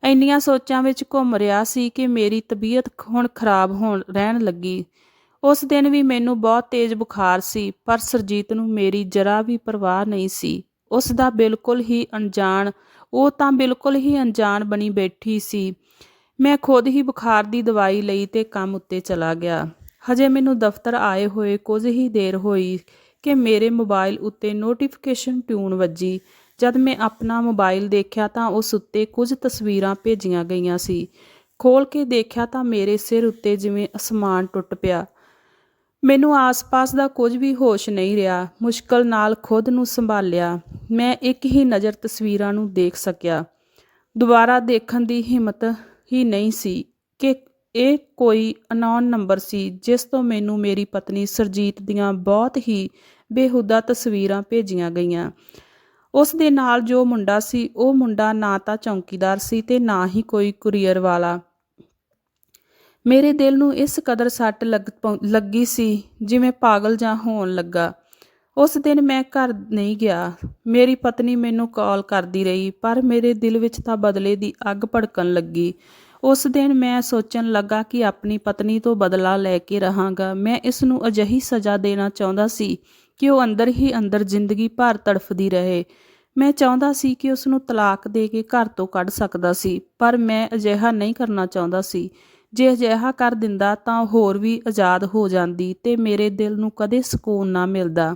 ਇੰਨੀਆਂ ਸੋਚਾਂ ਵਿੱਚ ਘੁੰਮ ਰਿਹਾ ਸੀ ਕਿ ਮੇਰੀ ਤਬੀਅਤ ਹੁਣ ਖਰਾਬ ਰਹਿਣ ਲੱਗੀ। ਉਸ ਦਿਨ ਵੀ ਮੈਨੂੰ ਬਹੁਤ ਤੇਜ਼ ਬੁਖਾਰ ਸੀ, ਪਰ ਸੁਰਜੀਤ ਨੂੰ ਮੇਰੀ ਜਰਾ ਵੀ ਪਰਵਾਹ ਨਹੀਂ ਸੀ। ਉਹ ਤਾਂ ਬਿਲਕੁਲ ਹੀ ਅਣਜਾਣ ਬਣੀ ਬੈਠੀ ਸੀ। ਮੈਂ ਖੁਦ ਹੀ ਬੁਖਾਰ ਦੀ ਦਵਾਈ ਲਈ ਤੇ ਕੰਮ ਉੱਤੇ ਚਲਾ ਗਿਆ। ਹਜੇ ਮੈਨੂੰ ਦਫ਼ਤਰ ਆਏ ਹੋਏ ਕੁਝ ਹੀ ਦੇਰ ਹੋਈ ਕਿ ਮੇਰੇ ਮੋਬਾਈਲ ਉੱਤੇ ਨੋਟੀਫਿਕੇਸ਼ਨ ਟਿਊਨ ਵੱਜੀ। ਜਦ ਮੈਂ ਆਪਣਾ ਮੋਬਾਈਲ ਦੇਖਿਆ ਤਾਂ ਉਸ ਉੱਤੇ ਕੁਝ ਤਸਵੀਰਾਂ ਭੇਜੀਆਂ ਗਈਆਂ ਸੀ। ਖੋਲ੍ਹ ਕੇ ਦੇਖਿਆ ਤਾਂ ਮੇਰੇ ਸਿਰ ਉੱਤੇ ਜਿਵੇਂ ਅਸਮਾਨ ਟੁੱਟ ਪਿਆ। ਮੈਨੂੰ ਆਸ-ਪਾਸ ਦਾ ਕੁਝ ਵੀ ਹੋਸ਼ ਨਹੀਂ ਰਿਹਾ। ਮੁਸ਼ਕਲ ਨਾਲ ਖੁਦ ਨੂੰ ਸੰਭਾਲਿਆ। ਮੈਂ ਇੱਕ ਹੀ ਨਜ਼ਰ ਤਸਵੀਰਾਂ ਨੂੰ ਦੇਖ ਸਕਿਆ। ਦੁਬਾਰਾ ਦੇਖਣ ਦੀ ਹਿੰਮਤ ਹੀ ਨਹੀਂ ਸੀ ਕਿ ਇਹ ਕੋਈ ਅਨਨੋਨ ਨੰਬਰ ਸੀ ਜਿਸ ਤੋਂ ਮੈਨੂੰ ਮੇਰੀ ਪਤਨੀ ਸੁਰਜੀਤ ਦੀਆਂ ਬਹੁਤ ਹੀ ਬੇਹੂਦਾ ਤਸਵੀਰਾਂ ਭੇਜੀਆਂ ਗਈਆਂ। ਉਸ ਦੇ ਨਾਲ ਜੋ ਮੁੰਡਾ ਸੀ, ਉਹ ਮੁੰਡਾ ਨਾ ਤਾਂ ਚੌਕੀਦਾਰ ਸੀ ਤੇ ਨਾ ਹੀ ਕੋਈ ਕੁਰੀਅਰ ਵਾਲਾ। ਮੇਰੇ ਦਿਲ ਨੂੰ ਇਸ ਕਦਰ ਸੱਟ ਲੱਗੀ ਸੀ ਜਿਵੇਂ ਪਾਗਲ ਜਾਂ ਹੋਣ ਲੱਗਾ। ਉਸ ਦਿਨ ਮੈਂ ਘਰ ਨਹੀਂ ਗਿਆ। ਮੇਰੀ ਪਤਨੀ ਮੈਨੂੰ ਕਾਲ ਕਰਦੀ ਰਹੀ, ਪਰ ਮੇਰੇ ਦਿਲ ਵਿੱਚ ਤਾਂ ਬਦਲੇ ਦੀ ਅੱਗ ਭੜਕਣ ਲੱਗੀ। ਉਸ ਦਿਨ ਮੈਂ ਸੋਚਣ ਲੱਗਾ ਕਿ ਆਪਣੀ ਪਤਨੀ ਤੋਂ ਬਦਲਾ ਲੈ ਕੇ ਰਹਾਂਗਾ। ਮੈਂ ਇਸ ਨੂੰ ਅਜਿਹੀ ਸਜ਼ਾ ਦੇਣਾ ਚਾਹੁੰਦਾ ਸੀ ਕਿ ਉਹ ਅੰਦਰ ਹੀ ਅੰਦਰ ਜ਼ਿੰਦਗੀ ਭਰ ਤੜਫਦੀ ਰਹੇ। ਮੈਂ ਚਾਹੁੰਦਾ ਸੀ ਕਿ ਉਸ ਨੂੰ ਤਲਾਕ ਦੇ ਕੇ ਘਰ ਤੋਂ ਕੱਢ ਸਕਦਾ ਸੀ, ਪਰ ਮੈਂ ਅਜਿਹਾ ਨਹੀਂ ਕਰਨਾ ਚਾਹੁੰਦਾ ਸੀ। ਜੇ ਅਜਿਹਾ ਕਰ ਦਿੰਦਾ ਤਾਂ ਹੋਰ ਵੀ ਆਜ਼ਾਦ ਹੋ ਜਾਂਦੀ ਤੇ ਮੇਰੇ ਦਿਲ ਨੂੰ ਕਦੇ ਸਕੂਨ ਨਾ ਮਿਲਦਾ।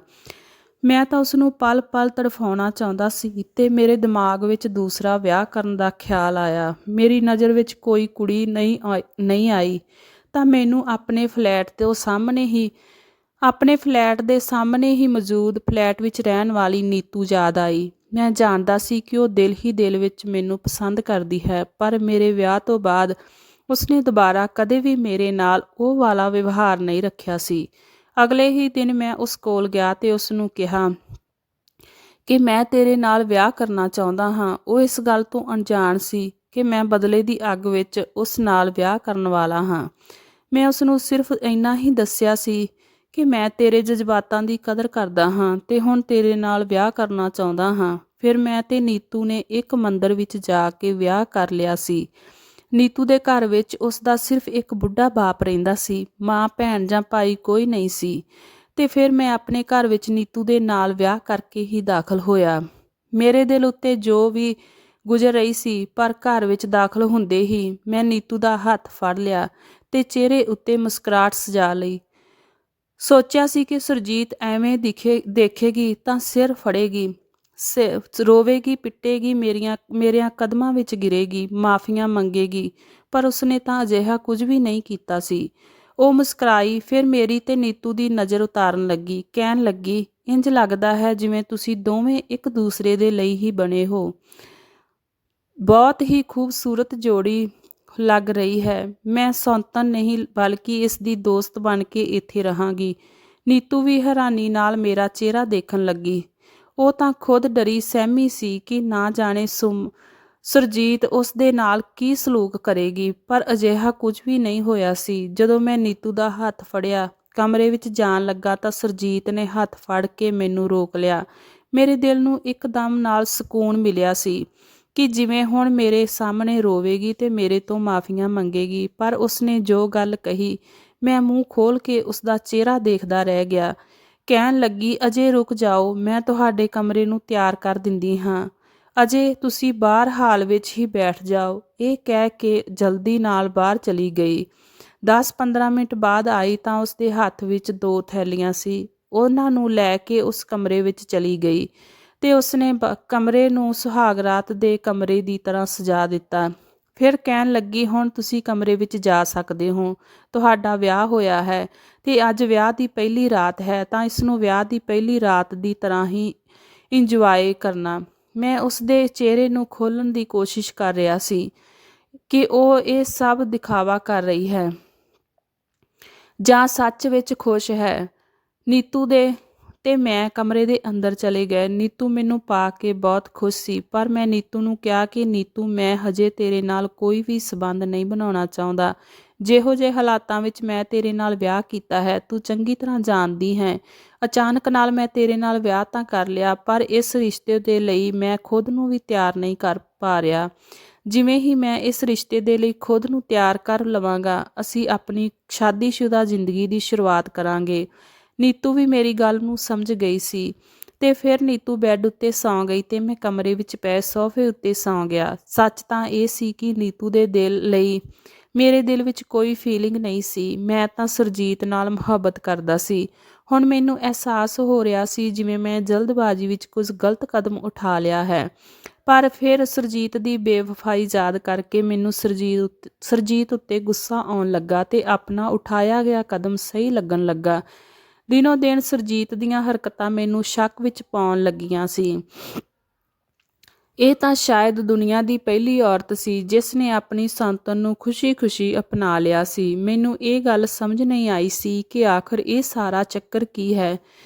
ਮੈਂ ਤਾਂ ਉਸ ਨੂੰ ਪਲ-ਪਲ ਤੜਫਾਉਣਾ ਚਾਹੁੰਦਾ ਸੀ ਤੇ ਮੇਰੇ ਦਿਮਾਗ ਵਿੱਚ ਦੂਸਰਾ ਵਿਆਹ ਕਰਨ ਦਾ ਖਿਆਲ ਆਇਆ। ਮੇਰੀ ਨਜ਼ਰ ਵਿੱਚ ਕੋਈ ਕੁੜੀ ਨਹੀਂ ਆਈ ਤਾਂ ਮੈਨੂੰ ਆਪਣੇ ਫਲੈਟ ਦੇ ਸਾਹਮਣੇ ਹੀ ਮੌਜੂਦ ਫਲੈਟ ਵਿੱਚ ਰਹਿਣ ਵਾਲੀ ਨੀਤੂ ਯਾਦ ਆਈ। ਮੈਂ ਜਾਣਦਾ ਸੀ ਕਿ ਉਹ ਦਿਲ ਹੀ ਦਿਲ ਵਿੱਚ ਮੈਨੂੰ ਪਸੰਦ ਕਰਦੀ ਹੈ, ਪਰ ਮੇਰੇ ਵਿਆਹ ਤੋਂ ਬਾਅਦ ਉਸਨੇ ਦੁਬਾਰਾ ਕਦੇ ਵੀ ਮੇਰੇ ਨਾਲ ਉਹ ਵਾਲਾ ਵਿਵਹਾਰ ਨਹੀਂ ਰੱਖਿਆ ਸੀ। ਅਗਲੇ ਹੀ ਦਿਨ ਮੈਂ ਉਸ ਕੋਲ ਗਿਆ ਤੇ ਉਸ ਨੂੰ ਕਿਹਾ ਕਿ ਮੈਂ ਤੇਰੇ ਨਾਲ ਵਿਆਹ ਕਰਨਾ ਚਾਹੁੰਦਾ ਹਾਂ। ਉਹ ਇਸ ਗੱਲ ਤੋਂ ਅਣਜਾਣ ਸੀ ਕਿ ਮੈਂ ਬਦਲੇ ਦੀ ਅੱਗ ਵਿੱਚ ਉਸ ਨਾਲ ਵਿਆਹ ਕਰਨ ਵਾਲਾ ਹਾਂ। ਮੈਂ ਉਸ ਨੂੰ ਸਿਰਫ ਇੰਨਾ ਹੀ ਦੱਸਿਆ ਸੀ ਕਿ ਮੈਂ ਤੇਰੇ ਜਜ਼ਬਾਤਾਂ ਦੀ ਕਦਰ ਕਰਦਾ ਹਾਂ ਤੇ ਹੁਣ ਤੇਰੇ ਨਾਲ ਵਿਆਹ ਕਰਨਾ ਚਾਹੁੰਦਾ ਹਾਂ। ਫਿਰ ਮੈਂ ਤੇ ਨੀਤੂ ਨੇ ਇੱਕ ਮੰਦਿਰ ਵਿੱਚ ਜਾ ਕੇ ਵਿਆਹ ਕਰ ਲਿਆ ਸੀ। ਨੀਤੂ ਦੇ ਘਰ ਵਿੱਚ ਉਸ ਦਾ ਸਿਰਫ ਇੱਕ ਬੁੱਢਾ ਬਾਪ ਰਹਿੰਦਾ ਸੀ। ਮਾਂ, ਭੈਣ ਜਾਂ ਭਾਈ ਕੋਈ ਨਹੀਂ ਸੀ। ਤੇ ਫਿਰ ਮੈਂ ਆਪਣੇ ਘਰ ਵਿੱਚ ਨੀਤੂ ਦੇ ਨਾਲ ਵਿਆਹ ਕਰਕੇ ਹੀ ਦਾਖਲ ਹੋਇਆ। ਮੇਰੇ ਦਿਲ ਉੱਤੇ ਜੋ ਵੀ ਗੁਜ਼ਰ ਰਹੀ ਸੀ, ਪਰ ਘਰ ਵਿੱਚ ਦਾਖਲ ਹੁੰਦੇ ਹੀ ਮੈਂ ਨੀਤੂ ਦਾ ਹੱਥ ਫੜ ਲਿਆ ਤੇ ਚਿਹਰੇ ਉੱਤੇ ਮੁਸਕਰਾਹਟ ਸਜਾ ਲਈ। ਸੋਚਿਆ ਸੀ ਕਿ ਸੁਰਜੀਤ ਐਵੇਂ ਦੇਖੇਗੀ ਤਾਂ ਸਿਰ ਫੜੇਗੀ, ਰੋਵੇਗੀ, ਪਿੱਟੇਗੀ, ਮੇਰਿਆਂ ਕਦਮਾਂ ਵਿੱਚ ਗਿਰੇਗੀ, ਮਾਫੀਆਂ ਮੰਗੇਗੀ, ਪਰ ਉਸਨੇ ਤਾਂ ਅਜਿਹਾ ਕੁਝ ਵੀ ਨਹੀਂ ਕੀਤਾ ਸੀ। ਉਹ ਮੁਸਕਰਾਈ, ਫਿਰ ਮੇਰੀ ਤੇ ਨੀਤੂ ਦੀ ਨਜ਼ਰ ਉਤਾਰਨ ਲੱਗੀ। ਕਹਿਣ ਲੱਗੀ, ਇੰਜ ਲੱਗਦਾ ਹੈ ਜਿਵੇਂ ਤੁਸੀਂ ਦੋਵੇਂ ਇੱਕ ਦੂਸਰੇ ਦੇ ਲਈ ਹੀ ਬਣੇ ਹੋ। ਬਹੁਤ ਹੀ ਖੂਬਸੂਰਤ ਜੋੜੀ ਲੱਗ ਰਹੀ ਹੈ। ਮੈਂ ਸੌਤਨ ਨਹੀਂ ਬਲਕਿ ਇਸ ਦੀ ਦੋਸਤ ਬਣ ਕੇ ਇੱਥੇ ਰਹਾਂਗੀ। ਨੀਤੂ ਵੀ ਹੈਰਾਨੀ ਨਾਲ ਮੇਰਾ ਚਿਹਰਾ ਦੇਖਣ ਲੱਗੀ। ਉਹ ਤਾਂ ਖੁਦ ਡਰੀ ਸਹਿਮੀ ਸੀ ਕਿ ਨਾ ਜਾਣੇ ਸੁਰਜੀਤ ਉਸ ਦੇ ਨਾਲ ਕੀ ਸਲੂਕ ਕਰੇਗੀ, ਪਰ ਅਜਿਹਾ ਕੁਝ ਵੀ ਨਹੀਂ ਹੋਇਆ ਸੀ। ਜਦੋਂ ਮੈਂ ਨੀਤੂ ਦਾ ਹੱਥ ਫੜਿਆ, ਕਮਰੇ ਵਿੱਚ ਜਾਣ ਲੱਗਾ ਤਾਂ ਸੁਰਜੀਤ ਨੇ ਹੱਥ ਫੜ ਕੇ ਮੈਨੂੰ ਰੋਕ ਲਿਆ। ਮੇਰੇ ਦਿਲ ਨੂੰ ਇੱਕਦਮ ਨਾਲ ਸਕੂਨ ਮਿਲਿਆ ਸੀ ਕਿ ਜਿਵੇਂ ਹੁਣ ਮੇਰੇ ਸਾਹਮਣੇ ਰੋਵੇਗੀ ਤੇ ਮੇਰੇ ਤੋਂ ਮਾਫੀਆਂ ਮੰਗੇਗੀ। ਪਰ ਉਸਨੇ ਜੋ ਗੱਲ ਕਹੀ, ਮੈਂ ਮੂੰਹ ਖੋਲ੍ਹ ਕੇ ਉਸਦਾ ਚਿਹਰਾ ਦੇਖਦਾ ਰਹਿ ਗਿਆ। ਕਹਿਣ ਲੱਗੀ, ਅਜੇ ਰੁਕ ਜਾਓ, ਮੈਂ ਤੁਹਾਡੇ ਕਮਰੇ ਨੂੰ ਤਿਆਰ ਕਰ ਦਿੰਦੀ ਹਾਂ। ਅਜੇ ਤੁਸੀਂ ਬਾਹਰ ਹਾਲ ਵਿੱਚ ਹੀ ਬੈਠ ਜਾਓ। ਇਹ ਕਹਿ ਕੇ ਜਲਦੀ ਨਾਲ ਬਾਹਰ ਚਲੀ ਗਈ। 10-15 ਮਿੰਟ ਬਾਅਦ ਆਈ ਤਾਂ ਉਸਦੇ ਹੱਥ ਵਿੱਚ 2 ਥੈਲੀਆਂ ਸੀ। ਉਹਨਾਂ ਨੂੰ ਲੈ ਕੇ ਉਸ ਕਮਰੇ ਵਿੱਚ ਚਲੀ ਗਈ ਤੇ ਉਸਨੇ ਕਮਰੇ ਨੂੰ ਸੁਹਾਗਰਾਤ ਦੇ ਕਮਰੇ ਦੀ ਤਰ੍ਹਾਂ ਸਜਾ ਦਿੱਤਾ। ਫਿਰ ਕਹਿਣ ਲੱਗੀ, ਹੁਣ ਤੁਸੀਂ ਕਮਰੇ ਵਿੱਚ ਜਾ ਸਕਦੇ ਹੋ। ਤੁਹਾਡਾ ਵਿਆਹ ਹੋਇਆ ਹੈ ਤੇ ਅੱਜ ਵਿਆਹ ਦੀ ਪਹਿਲੀ ਰਾਤ ਹੈ, ਤਾਂ ਇਸ ਨੂੰ ਵਿਆਹ ਦੀ ਪਹਿਲੀ ਰਾਤ ਦੀ ਤਰ੍ਹਾਂ ਹੀ ਇੰਜੋਏ ਕਰਨਾ। ਮੈਂ ਉਸਦੇ ਚਿਹਰੇ ਨੂੰ ਖੋਲ੍ਹਣ ਦੀ ਕੋਸ਼ਿਸ਼ ਕਰ ਰਿਹਾ ਸੀ ਕਿ ਉਹ ਇਹ ਸਭ ਦਿਖਾਵਾ ਕਰ ਰਹੀ ਹੈ ਜਾਂ ਸੱਚ ਵਿੱਚ ਖੁਸ਼ ਹੈ। ਨੀਤੂ ਤੇ ਮੈਂ ਕਮਰੇ ਦੇ ਅੰਦਰ ਚਲੇ ਗਏ। ਨੀਤੂ ਮੈਨੂੰ ਪਾ ਕੇ ਬਹੁਤ ਖੁਸ਼ ਸੀ, ਪਰ ਮੈਂ ਨੀਤੂ ਨੂੰ ਕਿਹਾ ਕਿ ਨੀਤੂ, ਮੈਂ ਹਜੇ ਤੇਰੇ ਨਾਲ ਕੋਈ ਵੀ ਸਬੰਧ ਨਹੀਂ ਬਣਾਉਣਾ ਚਾਹੁੰਦਾ। ਜਿਹੋ ਜਿਹੇ ਹਾਲਾਤਾਂ ਵਿੱਚ ਮੈਂ ਤੇਰੇ ਨਾਲ ਵਿਆਹ ਕੀਤਾ ਹੈ, ਤੂੰ ਚੰਗੀ ਤਰ੍ਹਾਂ ਜਾਣਦੀ ਹੈ। ਅਚਾਨਕ ਨਾਲ ਮੈਂ ਤੇਰੇ ਨਾਲ ਵਿਆਹ ਤਾਂ ਕਰ ਲਿਆ, ਪਰ ਇਸ ਰਿਸ਼ਤੇ ਦੇ ਲਈ ਮੈਂ ਖੁਦ ਨੂੰ ਵੀ ਤਿਆਰ ਨਹੀਂ ਕਰ ਪਾ ਰਿਹਾ। ਜਿਵੇਂ ਹੀ ਮੈਂ ਇਸ ਰਿਸ਼ਤੇ ਦੇ ਲਈ ਖੁਦ ਨੂੰ ਤਿਆਰ ਕਰ ਲਵਾਂਗਾ, ਅਸੀਂ ਆਪਣੀ ਸ਼ਾਦੀशुदा ਜ਼ਿੰਦਗੀ ਦੀ ਸ਼ੁਰੂਆਤ ਕਰਾਂਗੇ। ਨੀਤੂ ਵੀ ਮੇਰੀ ਗੱਲ ਨੂੰ ਸਮਝ ਗਈ ਸੀ ਤੇ ਫਿਰ ਨੀਤੂ ਬੈੱਡ ਉੱਤੇ ਸੌਂ ਗਈ ਤੇ ਮੈਂ ਕਮਰੇ ਵਿੱਚ ਪਏ ਸੋਫੇ ਉੱਤੇ ਸੌਂ ਗਿਆ। ਸੱਚ ਤਾਂ ਇਹ ਸੀ ਕਿ ਨੀਤੂ ਦੇ ਦਿਲ ਲਈ ਮੇਰੇ ਦਿਲ ਵਿੱਚ ਕੋਈ ਫੀਲਿੰਗ ਨਹੀਂ ਸੀ। ਮੈਂ ਤਾਂ ਸੁਰਜੀਤ ਨਾਲ ਮੁਹੱਬਤ ਕਰਦਾ ਸੀ। ਹੁਣ ਮੈਨੂੰ ਅਹਿਸਾਸ ਹੋ ਰਿਹਾ ਸੀ ਜਿਵੇਂ ਮੈਂ ਜਲਦਬਾਜ਼ੀ ਵਿੱਚ ਕੁਝ ਗਲਤ ਕਦਮ ਉਠਾ ਲਿਆ ਹੈ। ਪਰ ਫਿਰ ਸੁਰਜੀਤ ਦੀ ਬੇਵਫਾਈ ਯਾਦ ਕਰਕੇ ਮੈਨੂੰ ਸੁਰਜੀਤ ਉੱਤੇ ਗੁੱਸਾ ਆਉਣ ਲੱਗਾ ਤੇ ਆਪਣਾ ਉਠਾਇਆ ਗਿਆ ਕਦਮ ਸਹੀ ਲੱਗਣ ਲੱਗਾ। ਦਿਨੋਂ ਦਿਨ ਸੁਰਜੀਤ ਦੀਆਂ ਹਰਕਤਾਂ ਮੈਨੂੰ ਸ਼ੱਕ ਵਿੱਚ ਪਾਉਣ ਲੱਗੀਆਂ ਸੀ। ਇਹ ਤਾਂ ਸ਼ਾਇਦ ਦੁਨੀਆ ਦੀ ਪਹਿਲੀ ਔਰਤ ਸੀ ਜਿਸ ਨੇ ਆਪਣੀ ਸੰਤਨ ਨੂੰ ਖੁਸ਼ੀ-ਖੁਸ਼ੀ ਅਪਣਾ ਲਿਆ ਸੀ। ਮੈਨੂੰ ਇਹ ਗੱਲ ਸਮਝ ਨਹੀਂ ਆਈ ਸੀ ਕਿ ਆਖਰ ਇਹ ਸਾਰਾ ਚੱਕਰ ਕੀ ਹੈ।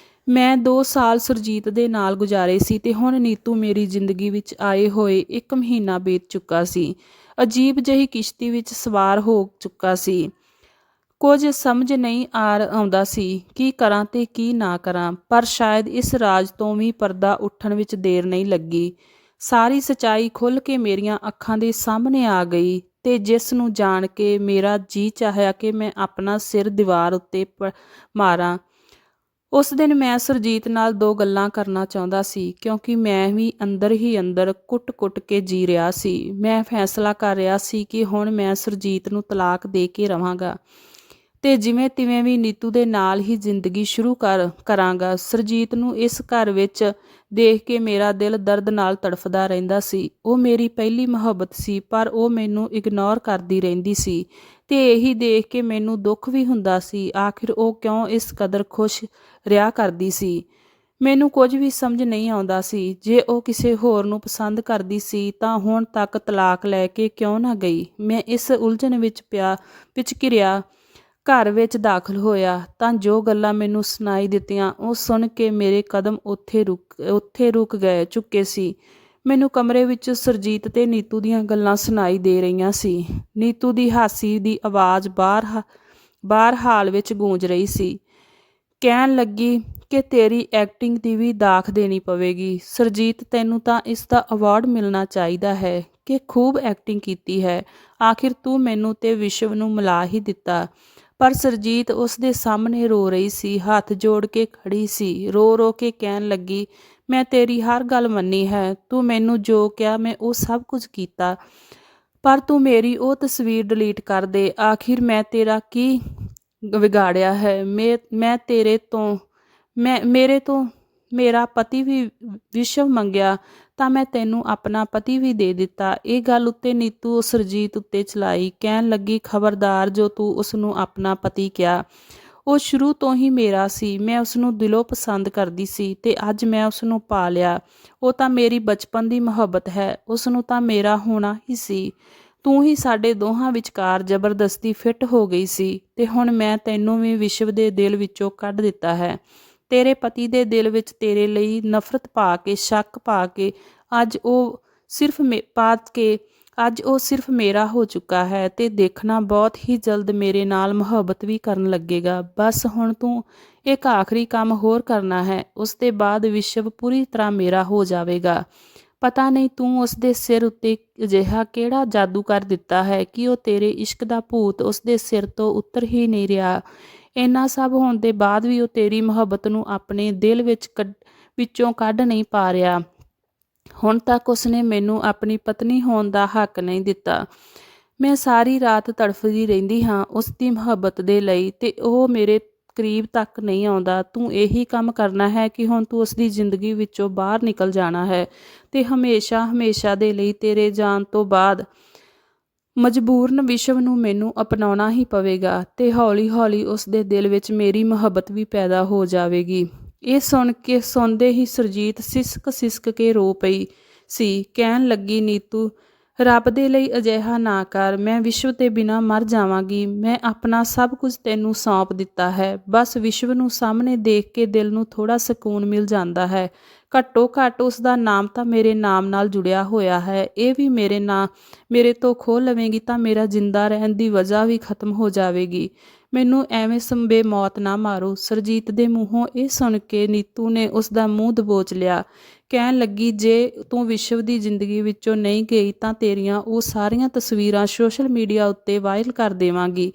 ਮੈਂ 2 ਸਾਲ ਸੁਰਜੀਤ ਦੇ ਨਾਲ ਗੁਜ਼ਾਰੇ ਸੀ ਤੇ ਹੁਣ ਨੀਤੂ ਮੇਰੀ ਜ਼ਿੰਦਗੀ ਵਿੱਚ ਆਏ ਹੋਏ 1 ਮਹੀਨਾ ਬੀਤ ਚੁੱਕਾ ਸੀ। ਅਜੀਬ ਜਿਹੀ ਕਿਸ਼ਤੀ ਵਿੱਚ ਸਵਾਰ ਹੋ ਚੁੱਕਾ ਸੀ। ਕੁਝ ਸਮਝ ਨਹੀਂ ਆਉਂਦਾ ਸੀ ਕੀ ਕਰਾਂ ਤੇ ਕੀ ਨਾ ਕਰਾਂ, ਪਰ ਸ਼ਾਇਦ ਇਸ ਰਾਜ ਤੋਂ ਵੀ ਪਰਦਾ ਉੱਠਣ ਵਿੱਚ ਦੇਰ ਨਹੀਂ ਲੱਗੀ। ਸਾਰੀ ਸੱਚਾਈ ਖੁੱਲ੍ਹ ਕੇ ਮੇਰੀਆਂ ਅੱਖਾਂ ਦੇ ਸਾਹਮਣੇ ਆ ਗਈ ਤੇ ਜਿਸ ਨੂੰ ਜਾਣ ਕੇ ਮੇਰਾ ਜੀ ਚਾਹਿਆ ਕਿ ਮੈਂ ਆਪਣਾ ਸਿਰ ਦੀਵਾਰ ਉੱਤੇ ਮਾਰਾਂ। ਉਸ ਦਿਨ ਮੈਂ ਸੁਰਜੀਤ ਨਾਲ 2 ਗੱਲਾਂ ਕਰਨਾ ਚਾਹੁੰਦਾ ਸੀ ਕਿਉਂਕਿ ਮੈਂ ਵੀ ਅੰਦਰ ਹੀ ਅੰਦਰ ਕੁੱਟ-ਕੁੱਟ ਕੇ ਜੀ ਰਿਹਾ ਸੀ। ਮੈਂ ਫੈਸਲਾ ਕਰ ਰਿਹਾ ਸੀ ਕਿ ਹੁਣ ਮੈਂ ਸੁਰਜੀਤ ਨੂੰ ਤਲਾਕ ਦੇ ਕੇ ਰਵਾਂਗਾ ਤੇ ਜਿਵੇਂ ਤਿਵੇਂ ਵੀ ਨੀਤੂ ਦੇ ਨਾਲ ਹੀ ਜ਼ਿੰਦਗੀ ਸ਼ੁਰੂ ਕਰਾਂਗਾ। ਸੁਰਜੀਤ ਨੂੰ ਇਸ ਘਰ ਵਿੱਚ ਦੇਖ ਕੇ ਮੇਰਾ ਦਿਲ ਦਰਦ ਨਾਲ ਤੜਫਦਾ ਰਹਿੰਦਾ ਸੀ। ਉਹ ਮੇਰੀ ਪਹਿਲੀ ਮੁਹੱਬਤ ਸੀ, ਪਰ ਉਹ ਮੈਨੂੰ ਇਗਨੋਰ ਕਰਦੀ ਰਹਿੰਦੀ ਸੀ ਤੇ ਇਹੀ ਦੇਖ ਕੇ ਮੈਨੂੰ ਦੁੱਖ ਵੀ ਹੁੰਦਾ ਸੀ। ਆਖਿਰ ਉਹ ਕਿਉਂ ਇਸ ਕਦਰ ਖੁਸ਼ ਰਿਹਾ ਕਰਦੀ ਸੀ। ਮੈਨੂੰ ਕੁਝ ਵੀ ਸਮਝ ਨਹੀਂ ਆਉਂਦਾ ਸੀ। ਜੇ ਉਹ ਕਿਸੇ ਹੋਰ ਨੂੰ ਪਸੰਦ ਕਰਦੀ ਸੀ ਤਾਂ ਹੁਣ ਤੱਕ ਤਲਾਕ ਲੈ ਕੇ ਕਿਉਂ ਨਾ ਗਈ। ਮੈਂ ਇਸ ਉਲਝਣ ਵਿੱਚ ਘਿਰਿਆ ਘਰ ਵਿੱਚ ਦਾਖਲ ਹੋਇਆ ਤਾਂ ਜੋ ਗੱਲਾਂ ਮੈਨੂੰ ਸੁਣਾਈ ਦਿੱਤੀਆਂ ਉਹ ਸੁਣ ਕੇ ਮੇਰੇ ਕਦਮ ਉੱਥੇ ਰੁਕ ਚੁੱਕੇ ਸੀ। ਮੈਨੂੰ ਕਮਰੇ ਵਿੱਚ ਸੁਰਜੀਤ ਤੇ ਨੀਤੂ ਦੀਆਂ ਗੱਲਾਂ ਸੁਣਾਈ ਦੇ ਰਹੀਆਂ ਸੀ। ਨੀਤੂ ਦੀ ਹਾਸੀ ਦੀ ਆਵਾਜ਼ ਬਾਹਰ ਹਾਲ ਵਿੱਚ ਗੂੰਜ ਰਹੀ ਸੀ। ਕਹਿਣ ਲੱਗੀ ਕਿ ਤੇਰੀ ਐਕਟਿੰਗ ਦੀ ਵੀ ਦਾਖ ਦੇਣੀ ਪਵੇਗੀ। ਸੁਰਜੀਤ, ਤੈਨੂੰ ਤਾਂ ਇਸ ਦਾ ਅਵਾਰਡ ਮਿਲਣਾ ਚਾਹੀਦਾ ਹੈ ਕਿ ਖੂਬ ਐਕਟਿੰਗ ਕੀਤੀ ਹੈ। ਆਖਿਰ ਤੂੰ ਮੈਨੂੰ ਤੇ ਵਿਸ਼ਵ ਨੂੰ ਮਿਲਾ ਹੀ ਦਿੱਤਾ। ਪਰ ਸੁਰਜੀਤ ਉਸ ਦੇ ਸਾਹਮਣੇ ਰੋ ਰਹੀ ਸੀ, ਹੱਥ ਜੋੜ ਕੇ ਖੜੀ ਸੀ। ਰੋ ਕੇ ਕਹਿਣ ਲੱਗੀ, ਮੈਂ ਤੇਰੀ ਹਰ ਗੱਲ ਮੰਨੀ ਹੈ। ਤੂੰ ਮੈਨੂੰ ਜੋ ਕਿਹਾ ਮੈਂ ਉਹ ਸਭ ਕੁਝ ਕੀਤਾ, ਪਰ ਤੂੰ ਮੇਰੀ ਉਹ ਤਸਵੀਰ ਡਿਲੀਟ ਕਰ ਦੇ। ਆਖਿਰ ਮੈਂ ਤੇਰਾ ਕੀ ਵਿਗਾੜਿਆ ਹੈ। ਮੇਰੇ ਤੋਂ ਮੇਰਾ ਪਤੀ ਵੀ ਵਿਸ਼ਵ ਮੰਗਿਆ ਤਾਂ ਮੈਂ ਤੈਨੂੰ ਆਪਣਾ ਪਤੀ ਵੀ ਦੇ ਦਿੱਤਾ। ਇਹ ਗੱਲ ਉੱਤੇ ਨੀਤੂ ਸੁਰਜੀਤ ਉੱਤੇ ਚਲਾਈ। ਕਹਿਣ ਲੱਗੀ, ਖਬਰਦਾਰ, ਜੋ ਤੂੰ ਉਸਨੂੰ ਆਪਣਾ ਪਤੀ ਕਿਹਾ, ਉਹ ਸ਼ੁਰੂ ਤੋਂ ਹੀ ਮੇਰਾ ਸੀ। ਮੈਂ ਉਸਨੂੰ ਦਿਲੋਂ ਪਸੰਦ ਕਰਦੀ ਸੀ ਤੇ ਅੱਜ ਮੈਂ ਉਸਨੂੰ ਪਾ ਲਿਆ। ਉਹ ਤਾਂ ਮੇਰੀ ਬਚਪਨ ਦੀ ਮੁਹੱਬਤ ਹੈ। ਉਸਨੂੰ ਤਾਂ ਮੇਰਾ ਹੋਣਾ ਹੀ ਸੀ। ਤੂੰ ਹੀ ਸਾਡੇ ਦੋਹਾਂ ਵਿਚਕਾਰ ਜ਼ਬਰਦਸਤੀ ਫਿੱਟ ਹੋ ਗਈ ਸੀ ਤੇ ਹੁਣ ਮੈਂ ਤੈਨੂੰ ਵੀ ਵਿਸ਼ਵ ਦੇ ਦਿਲ ਵਿੱਚੋਂ ਕੱਢ ਦਿੱਤਾ ਹੈ। ਤੇਰੇ ਪਤੀ ਦੇ ਦਿਲ ਵਿੱਚ ਤੇਰੇ ਲਈ ਨਫ਼ਰਤ ਪਾ ਕੇ, ਸ਼ੱਕ ਪਾ ਕੇ ਅੱਜ ਉਹ ਸਿਰਫ ਮੇਰਾ ਹੋ ਚੁੱਕਾ ਹੈ ਤੇ ਦੇਖਣਾ ਬਹੁਤ ਹੀ ਜਲਦ ਮੇਰੇ ਨਾਲ ਮੁਹੱਬਤ ਵੀ ਕਰਨ ਲੱਗੇਗਾ। ਬਸ ਹੁਣ ਤੂੰ ਇੱਕ ਆਖਰੀ ਕੰਮ ਹੋਰ ਕਰਨਾ ਹੈ। ਉਸ ਦੇ ਬਾਅਦ ਵਿਸ਼ਵ ਪੂਰੀ ਤਰ੍ਹਾਂ ਮੇਰਾ ਹੋ ਜਾਵੇਗਾ। ਪਤਾ ਨਹੀਂ ਤੂੰ ਉਸ ਦੇ ਸਿਰ ਉੱਤੇ ਅਜਿਹਾ ਕਿਹੜਾ ਜਾਦੂ ਕਰ ਦਿੱਤਾ ਹੈ ਕਿ ਉਹ ਤੇਰੇ ਇਸ਼ਕ ਦਾ ਭੂਤ ਉਸ ਦੇ ਸਿਰ ਤੋਂ ਉਤਰ ਹੀ ਨਹੀਂ ਰਿਹਾ। ਇੰਨਾ ਸਭ ਹੋਣ ਦੇ ਬਾਅਦ ਵੀ ਉਹ ਤੇਰੀ ਮੁਹੱਬਤ ਨੂੰ ਆਪਣੇ ਦਿਲ ਵਿੱਚੋਂ ਕੱਢ ਨਹੀਂ ਪਾ ਰਿਹਾ। ਹੁਣ ਤੱਕ ਉਸਨੇ ਮੈਨੂੰ ਆਪਣੀ ਪਤਨੀ ਹੋਣ ਦਾ ਹੱਕ ਨਹੀਂ ਦਿੱਤਾ। ਮੈਂ ਸਾਰੀ ਰਾਤ ਤੜਫਦੀ ਰਹਿੰਦੀ ਹਾਂ ਉਸ ਦੀ ਮੁਹੱਬਤ ਦੇ ਲਈ ਤੇ ਉਹ ਮੇਰੇ ਕਰੀਬ ਤੱਕ ਨਹੀਂ ਆਉਂਦਾ। ਤੂੰ ਇਹੀ ਕੰਮ ਕਰਨਾ ਹੈ ਕਿ ਹੁਣ ਤੂੰ ਉਸ ਦੀ ਜ਼ਿੰਦਗੀ ਵਿੱਚੋਂ ਬਾਹਰ ਨਿਕਲ ਜਾਣਾ ਹੈ ਤੇ ਹਮੇਸ਼ਾ ਦੇ ਲਈ ਤੇਰੇ ਜਾਣ ਤੋਂ ਬਾਅਦ ਮਜਬੂਰਨ ਵਿਸ਼ਵ ਨੂੰ ਮੈਨੂੰ ਅਪਣਾਉਣਾ ਹੀ ਪਵੇਗਾ ਤੇ ਹੌਲੀ-ਹੌਲੀ ਉਸ ਦੇ ਦਿਲ ਵਿੱਚ ਮੇਰੀ ਮੁਹੱਬਤ ਵੀ ਪੈਦਾ ਹੋ ਜਾਵੇਗੀ। ਇਹ ਸੁਣਦੇ ਹੀ ਸੁਰਜੀਤ ਸਿਸਕ ਕੇ ਰੋ ਪਈ ਸੀ। ਕਹਿਣ ਲੱਗੀ, ਨੀਤੂ, ਰੱਬ ਦੇ ਲਈ ਅਜਿਹਾ ਨਾ ਕਰ। ਮੈਂ ਵਿਸ਼ਵ ਦੇ ਬਿਨਾਂ ਮਰ ਜਾਵਾਂਗੀ। ਮੈਂ ਆਪਣਾ ਸਭ ਕੁਝ ਤੈਨੂੰ ਸੌਂਪ ਦਿੱਤਾ ਹੈ। ਬਸ ਵਿਸ਼ਵ ਨੂੰ ਸਾਹਮਣੇ ਦੇਖ ਕੇ ਦਿਲ ਨੂੰ ਥੋੜ੍ਹਾ ਸਕੂਨ ਮਿਲ ਜਾਂਦਾ ਹੈ। ਘੱਟੋ ਘੱਟ ਉਸ ਦਾ ਨਾਮ ਤਾਂ ਮੇਰੇ ਨਾਮ ਨਾਲ ਜੁੜਿਆ ਹੋਇਆ ਹੈ। ਇਹ ਵੀ ਮੇਰੇ ਤੋਂ ਖੋਹ ਲਵੇਂਗੀ ਤਾਂ ਮੇਰਾ ਜਿੰਦਾ ਰਹਿਣ ਦੀ ਵਜ੍ਹਾ ਵੀ ਖਤਮ ਹੋ ਜਾਵੇਗੀ। ਮੈਨੂੰ ਐਵੇਂ ਬੇਮੌਤ ਨਾ ਮਾਰੋ। ਸੁਰਜੀਤ ਦੇ ਮੂੰਹੋਂ ਇਹ ਸੁਣ ਕੇ ਨੀਤੂ ਨੇ ਉਸ ਦਾ ਮੂੰਹ ਦਬੋਚ ਲਿਆ। ਕਹਿਣ ਲੱਗੀ, ਜੇ ਤੂੰ ਵਿਸ਼ਵ ਦੀ ਜ਼ਿੰਦਗੀ ਵਿੱਚੋਂ ਨਹੀਂ ਗਈ ਤਾਂ ਤੇਰੀਆਂ ਉਹ ਸਾਰੀਆਂ ਤਸਵੀਰਾਂ ਸੋਸ਼ਲ ਮੀਡੀਆ ਉੱਤੇ ਵਾਇਰਲ ਕਰ ਦੇਵਾਂਗੀ।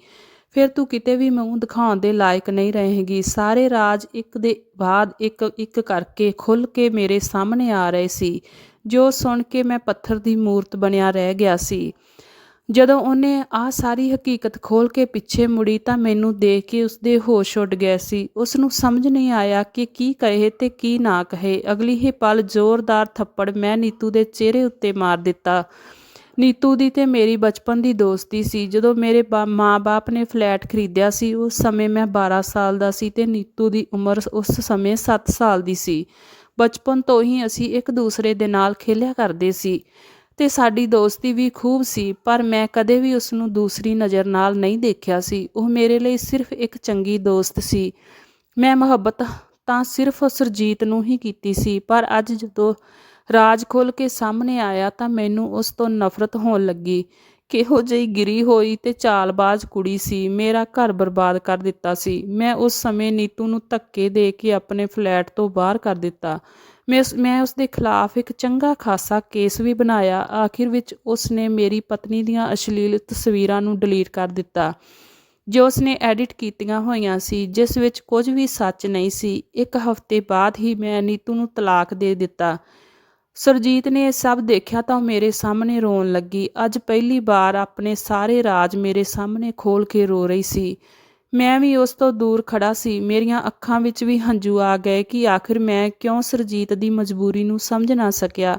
ਫਿਰ ਤੂੰ ਕਿਤੇ ਵੀ ਮੂੰਹ ਦਿਖਾਉਣ ਦੇ ਲਾਇਕ ਨਹੀਂ ਰਹੇਂਗੀ। ਸਾਰੇ ਰਾਜ ਇੱਕ ਦੇ ਬਾਅਦ ਇੱਕ ਕਰਕੇ ਖੁੱਲ੍ਹ ਕੇ ਮੇਰੇ ਸਾਹਮਣੇ ਆ ਰਹੇ ਸੀ, ਜੋ ਸੁਣ ਕੇ ਮੈਂ ਪੱਥਰ ਦੀ ਮੂਰਤ ਬਣਿਆ ਰਹਿ ਗਿਆ ਸੀ। ਜਦੋਂ ਉਹਨੇ ਆਹ ਸਾਰੀ ਹਕੀਕਤ ਖੋਲ੍ਹ ਕੇ ਪਿੱਛੇ ਮੁੜੀ ਤਾਂ ਮੈਨੂੰ ਦੇਖ ਕੇ ਉਸਦੇ ਹੋਸ਼ ਉੱਡ ਗਏ ਸੀ। ਉਸਨੂੰ ਸਮਝ ਨਹੀਂ ਆਇਆ ਕਿ ਕੀ ਕਹੇ ਤੇ ਕੀ ਨਾ ਕਹੇ। ਅਗਲੀ ਹੀ ਪਲ ਜ਼ੋਰਦਾਰ ਥੱਪੜ ਮੈਂ ਨੀਤੂ ਦੇ ਚਿਹਰੇ ਉੱਤੇ ਮਾਰ ਦਿੱਤਾ। ਨੀਤੂ ਦੀ ਤੇ ਮੇਰੀ ਬਚਪਨ ਦੀ ਦੋਸਤੀ ਸੀ। ਜਦੋਂ ਮੇਰੇ ਮਾਂ-ਬਾਪ ਨੇ ਫਲੈਟ ਖਰੀਦਿਆ ਸੀ, ਉਸ ਸਮੇਂ ਮੈਂ 12 ਸਾਲ ਦਾ ਸੀ ਤੇ ਨੀਤੂ ਦੀ ਉਮਰ ਉਸ ਸਮੇਂ 7 ਸਾਲ ਦੀ ਸੀ। ਬਚਪਨ ਤੋਂ ਹੀ ਅਸੀਂ ਇੱਕ ਦੂਸਰੇ ਦੇ ਨਾਲ ਖੇਲਿਆ ਕਰਦੇ ਸੀ ਤੇ ਸਾਡੀ ਦੋਸਤੀ ਵੀ ਖੂਬ ਸੀ, ਪਰ ਮੈਂ ਕਦੇ ਵੀ ਉਸਨੂੰ ਦੂਸਰੀ ਨਜ਼ਰ ਨਾਲ ਨਹੀਂ ਦੇਖਿਆ ਸੀ। ਉਹ ਮੇਰੇ ਲਈ ਸਿਰਫ ਇੱਕ ਚੰਗੀ ਦੋਸਤ ਸੀ। ਮੈਂ ਮੁਹੱਬਤ ਤਾਂ ਸਿਰਫ ਸੁਰਜੀਤ ਨੂੰ ਹੀ ਕੀਤੀ ਸੀ, ਪਰ ਅੱਜ ਜਦੋਂ ਰਾਜ ਖੁੱਲ੍ਹ ਕੇ ਸਾਹਮਣੇ ਆਇਆ ਤਾਂ ਮੈਨੂੰ ਉਸ ਤੋਂ ਨਫ਼ਰਤ ਹੋਣ ਲੱਗੀ। ਕਿਹੋ ਜਿਹੀ ਗਿਰੀ ਹੋਈ ਤੇ ਚਾਲਬਾਜ਼ ਕੁੜੀ ਸੀ, ਮੇਰਾ ਘਰ ਬਰਬਾਦ ਕਰ ਦਿੱਤਾ ਸੀ। ਮੈਂ ਉਸ ਸਮੇਂ ਨੀਤੂ ਨੂੰ ਧੱਕੇ ਦੇ ਕੇ ਆਪਣੇ ਫਲੈਟ ਤੋਂ ਬਾਹਰ ਕਰ ਦਿੱਤਾ। ਮੈਂ ਉਸ ਦੇ ਖਿਲਾਫ ਇੱਕ ਚੰਗਾ ਖਾਸਾ ਕੇਸ ਵੀ ਬਣਾਇਆ। ਆਖਿਰ ਵਿੱਚ ਉਸ ਨੇ ਮੇਰੀ ਪਤਨੀ ਦੀਆਂ ਅਸ਼ਲੀਲ ਤਸਵੀਰਾਂ ਨੂੰ ਡਿਲੀਟ ਕਰ ਦਿੱਤਾ, ਜੋ ਉਸਨੇ ਐਡਿਟ ਕੀਤੀਆਂ ਹੋਈਆਂ ਸੀ, ਜਿਸ ਵਿੱਚ ਕੁਝ ਵੀ ਸੱਚ ਨਹੀਂ ਸੀ। ਇੱਕ ਹਫ਼ਤੇ ਬਾਅਦ ਹੀ ਮੈਂ ਨੀਤੂ ਨੂੰ ਤਲਾਕ ਦੇ ਦਿੱਤਾ। ਸੁਰਜੀਤ ਨੇ ਇਹ ਸਭ ਦੇਖਿਆ ਤਾਂ ਉਹ ਮੇਰੇ ਸਾਹਮਣੇ ਰੋਣ ਲੱਗੀ। ਅੱਜ ਪਹਿਲੀ ਵਾਰ ਆਪਣੇ ਸਾਰੇ ਰਾਜ ਮੇਰੇ ਸਾਹਮਣੇ ਖੋਲ੍ਹ ਕੇ ਰੋ ਰਹੀ ਸੀ। ਮੈਂ ਵੀ ਉਸ ਤੋਂ ਦੂਰ ਖੜਾ ਸੀ। ਮੇਰੀਆਂ ਅੱਖਾਂ ਵਿੱਚ ਵੀ ਹੰਝੂ ਆ ਗਏ ਕਿ ਆਖਿਰ ਮੈਂ ਕਿਉਂ ਸੁਰਜੀਤ ਦੀ ਮਜਬੂਰੀ ਨੂੰ ਸਮਝ ਨਾ ਸਕਿਆ,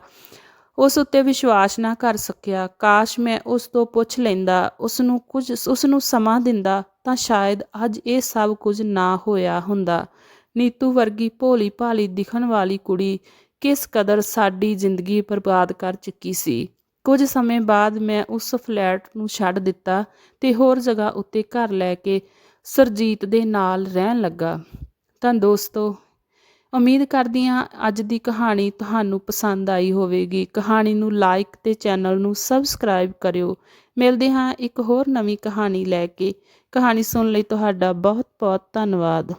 ਉਸ ਉੱਤੇ ਵਿਸ਼ਵਾਸ ਨਾ ਕਰ ਸਕਿਆ। ਕਾਸ਼ ਮੈਂ ਉਸ ਤੋਂ ਪੁੱਛ ਲੈਂਦਾ, ਉਸਨੂੰ ਸਮਾਂ ਦਿੰਦਾ, ਤਾਂ ਸ਼ਾਇਦ ਅੱਜ ਇਹ ਸਭ ਕੁਝ ਨਾ ਹੋਇਆ ਹੁੰਦਾ। ਨੀਤੂ ਵਰਗੀ ਭੋਲੀ ਭਾਲੀ ਦਿਖਣ ਵਾਲੀ ਕੁੜੀ ਕਿਸ ਕਦਰ ਸਾਡੀ ਜ਼ਿੰਦਗੀ ਬਰਬਾਦ ਕਰ ਚੁੱਕੀ ਸੀ। ਕੁਝ ਸਮੇਂ ਬਾਅਦ ਮੈਂ ਉਸ ਫਲੈਟ ਨੂੰ ਛੱਡ ਦਿੱਤਾ ਤੇ ਹੋਰ ਜਗ੍ਹਾ ਉੱਤੇ ਘਰ ਲੈ ਕੇ ਸੁਰਜੀਤ ਦੇ ਨਾਲ ਰਹਿਣ ਲੱਗਾ। ਤਾਂ ਦੋਸਤੋ, ਉਮੀਦ ਕਰਦੀ ਹਾਂ ਅੱਜ ਦੀ ਕਹਾਣੀ ਤੁਹਾਨੂੰ ਪਸੰਦ ਆਈ ਹੋਵੇਗੀ। ਕਹਾਣੀ ਨੂੰ ਲਾਈਕ ਤੇ ਚੈਨਲ ਨੂੰ ਸਬਸਕ੍ਰਾਈਬ ਕਰਿਓ। ਮਿਲਦੇ ਹਾਂ ਇੱਕ ਹੋਰ ਨਵੀਂ ਕਹਾਣੀ ਲੈ ਕੇ। ਕਹਾਣੀ ਸੁਣਨ ਲਈ ਤੁਹਾਡਾ ਬਹੁਤ ਬਹੁਤ ਧੰਨਵਾਦ।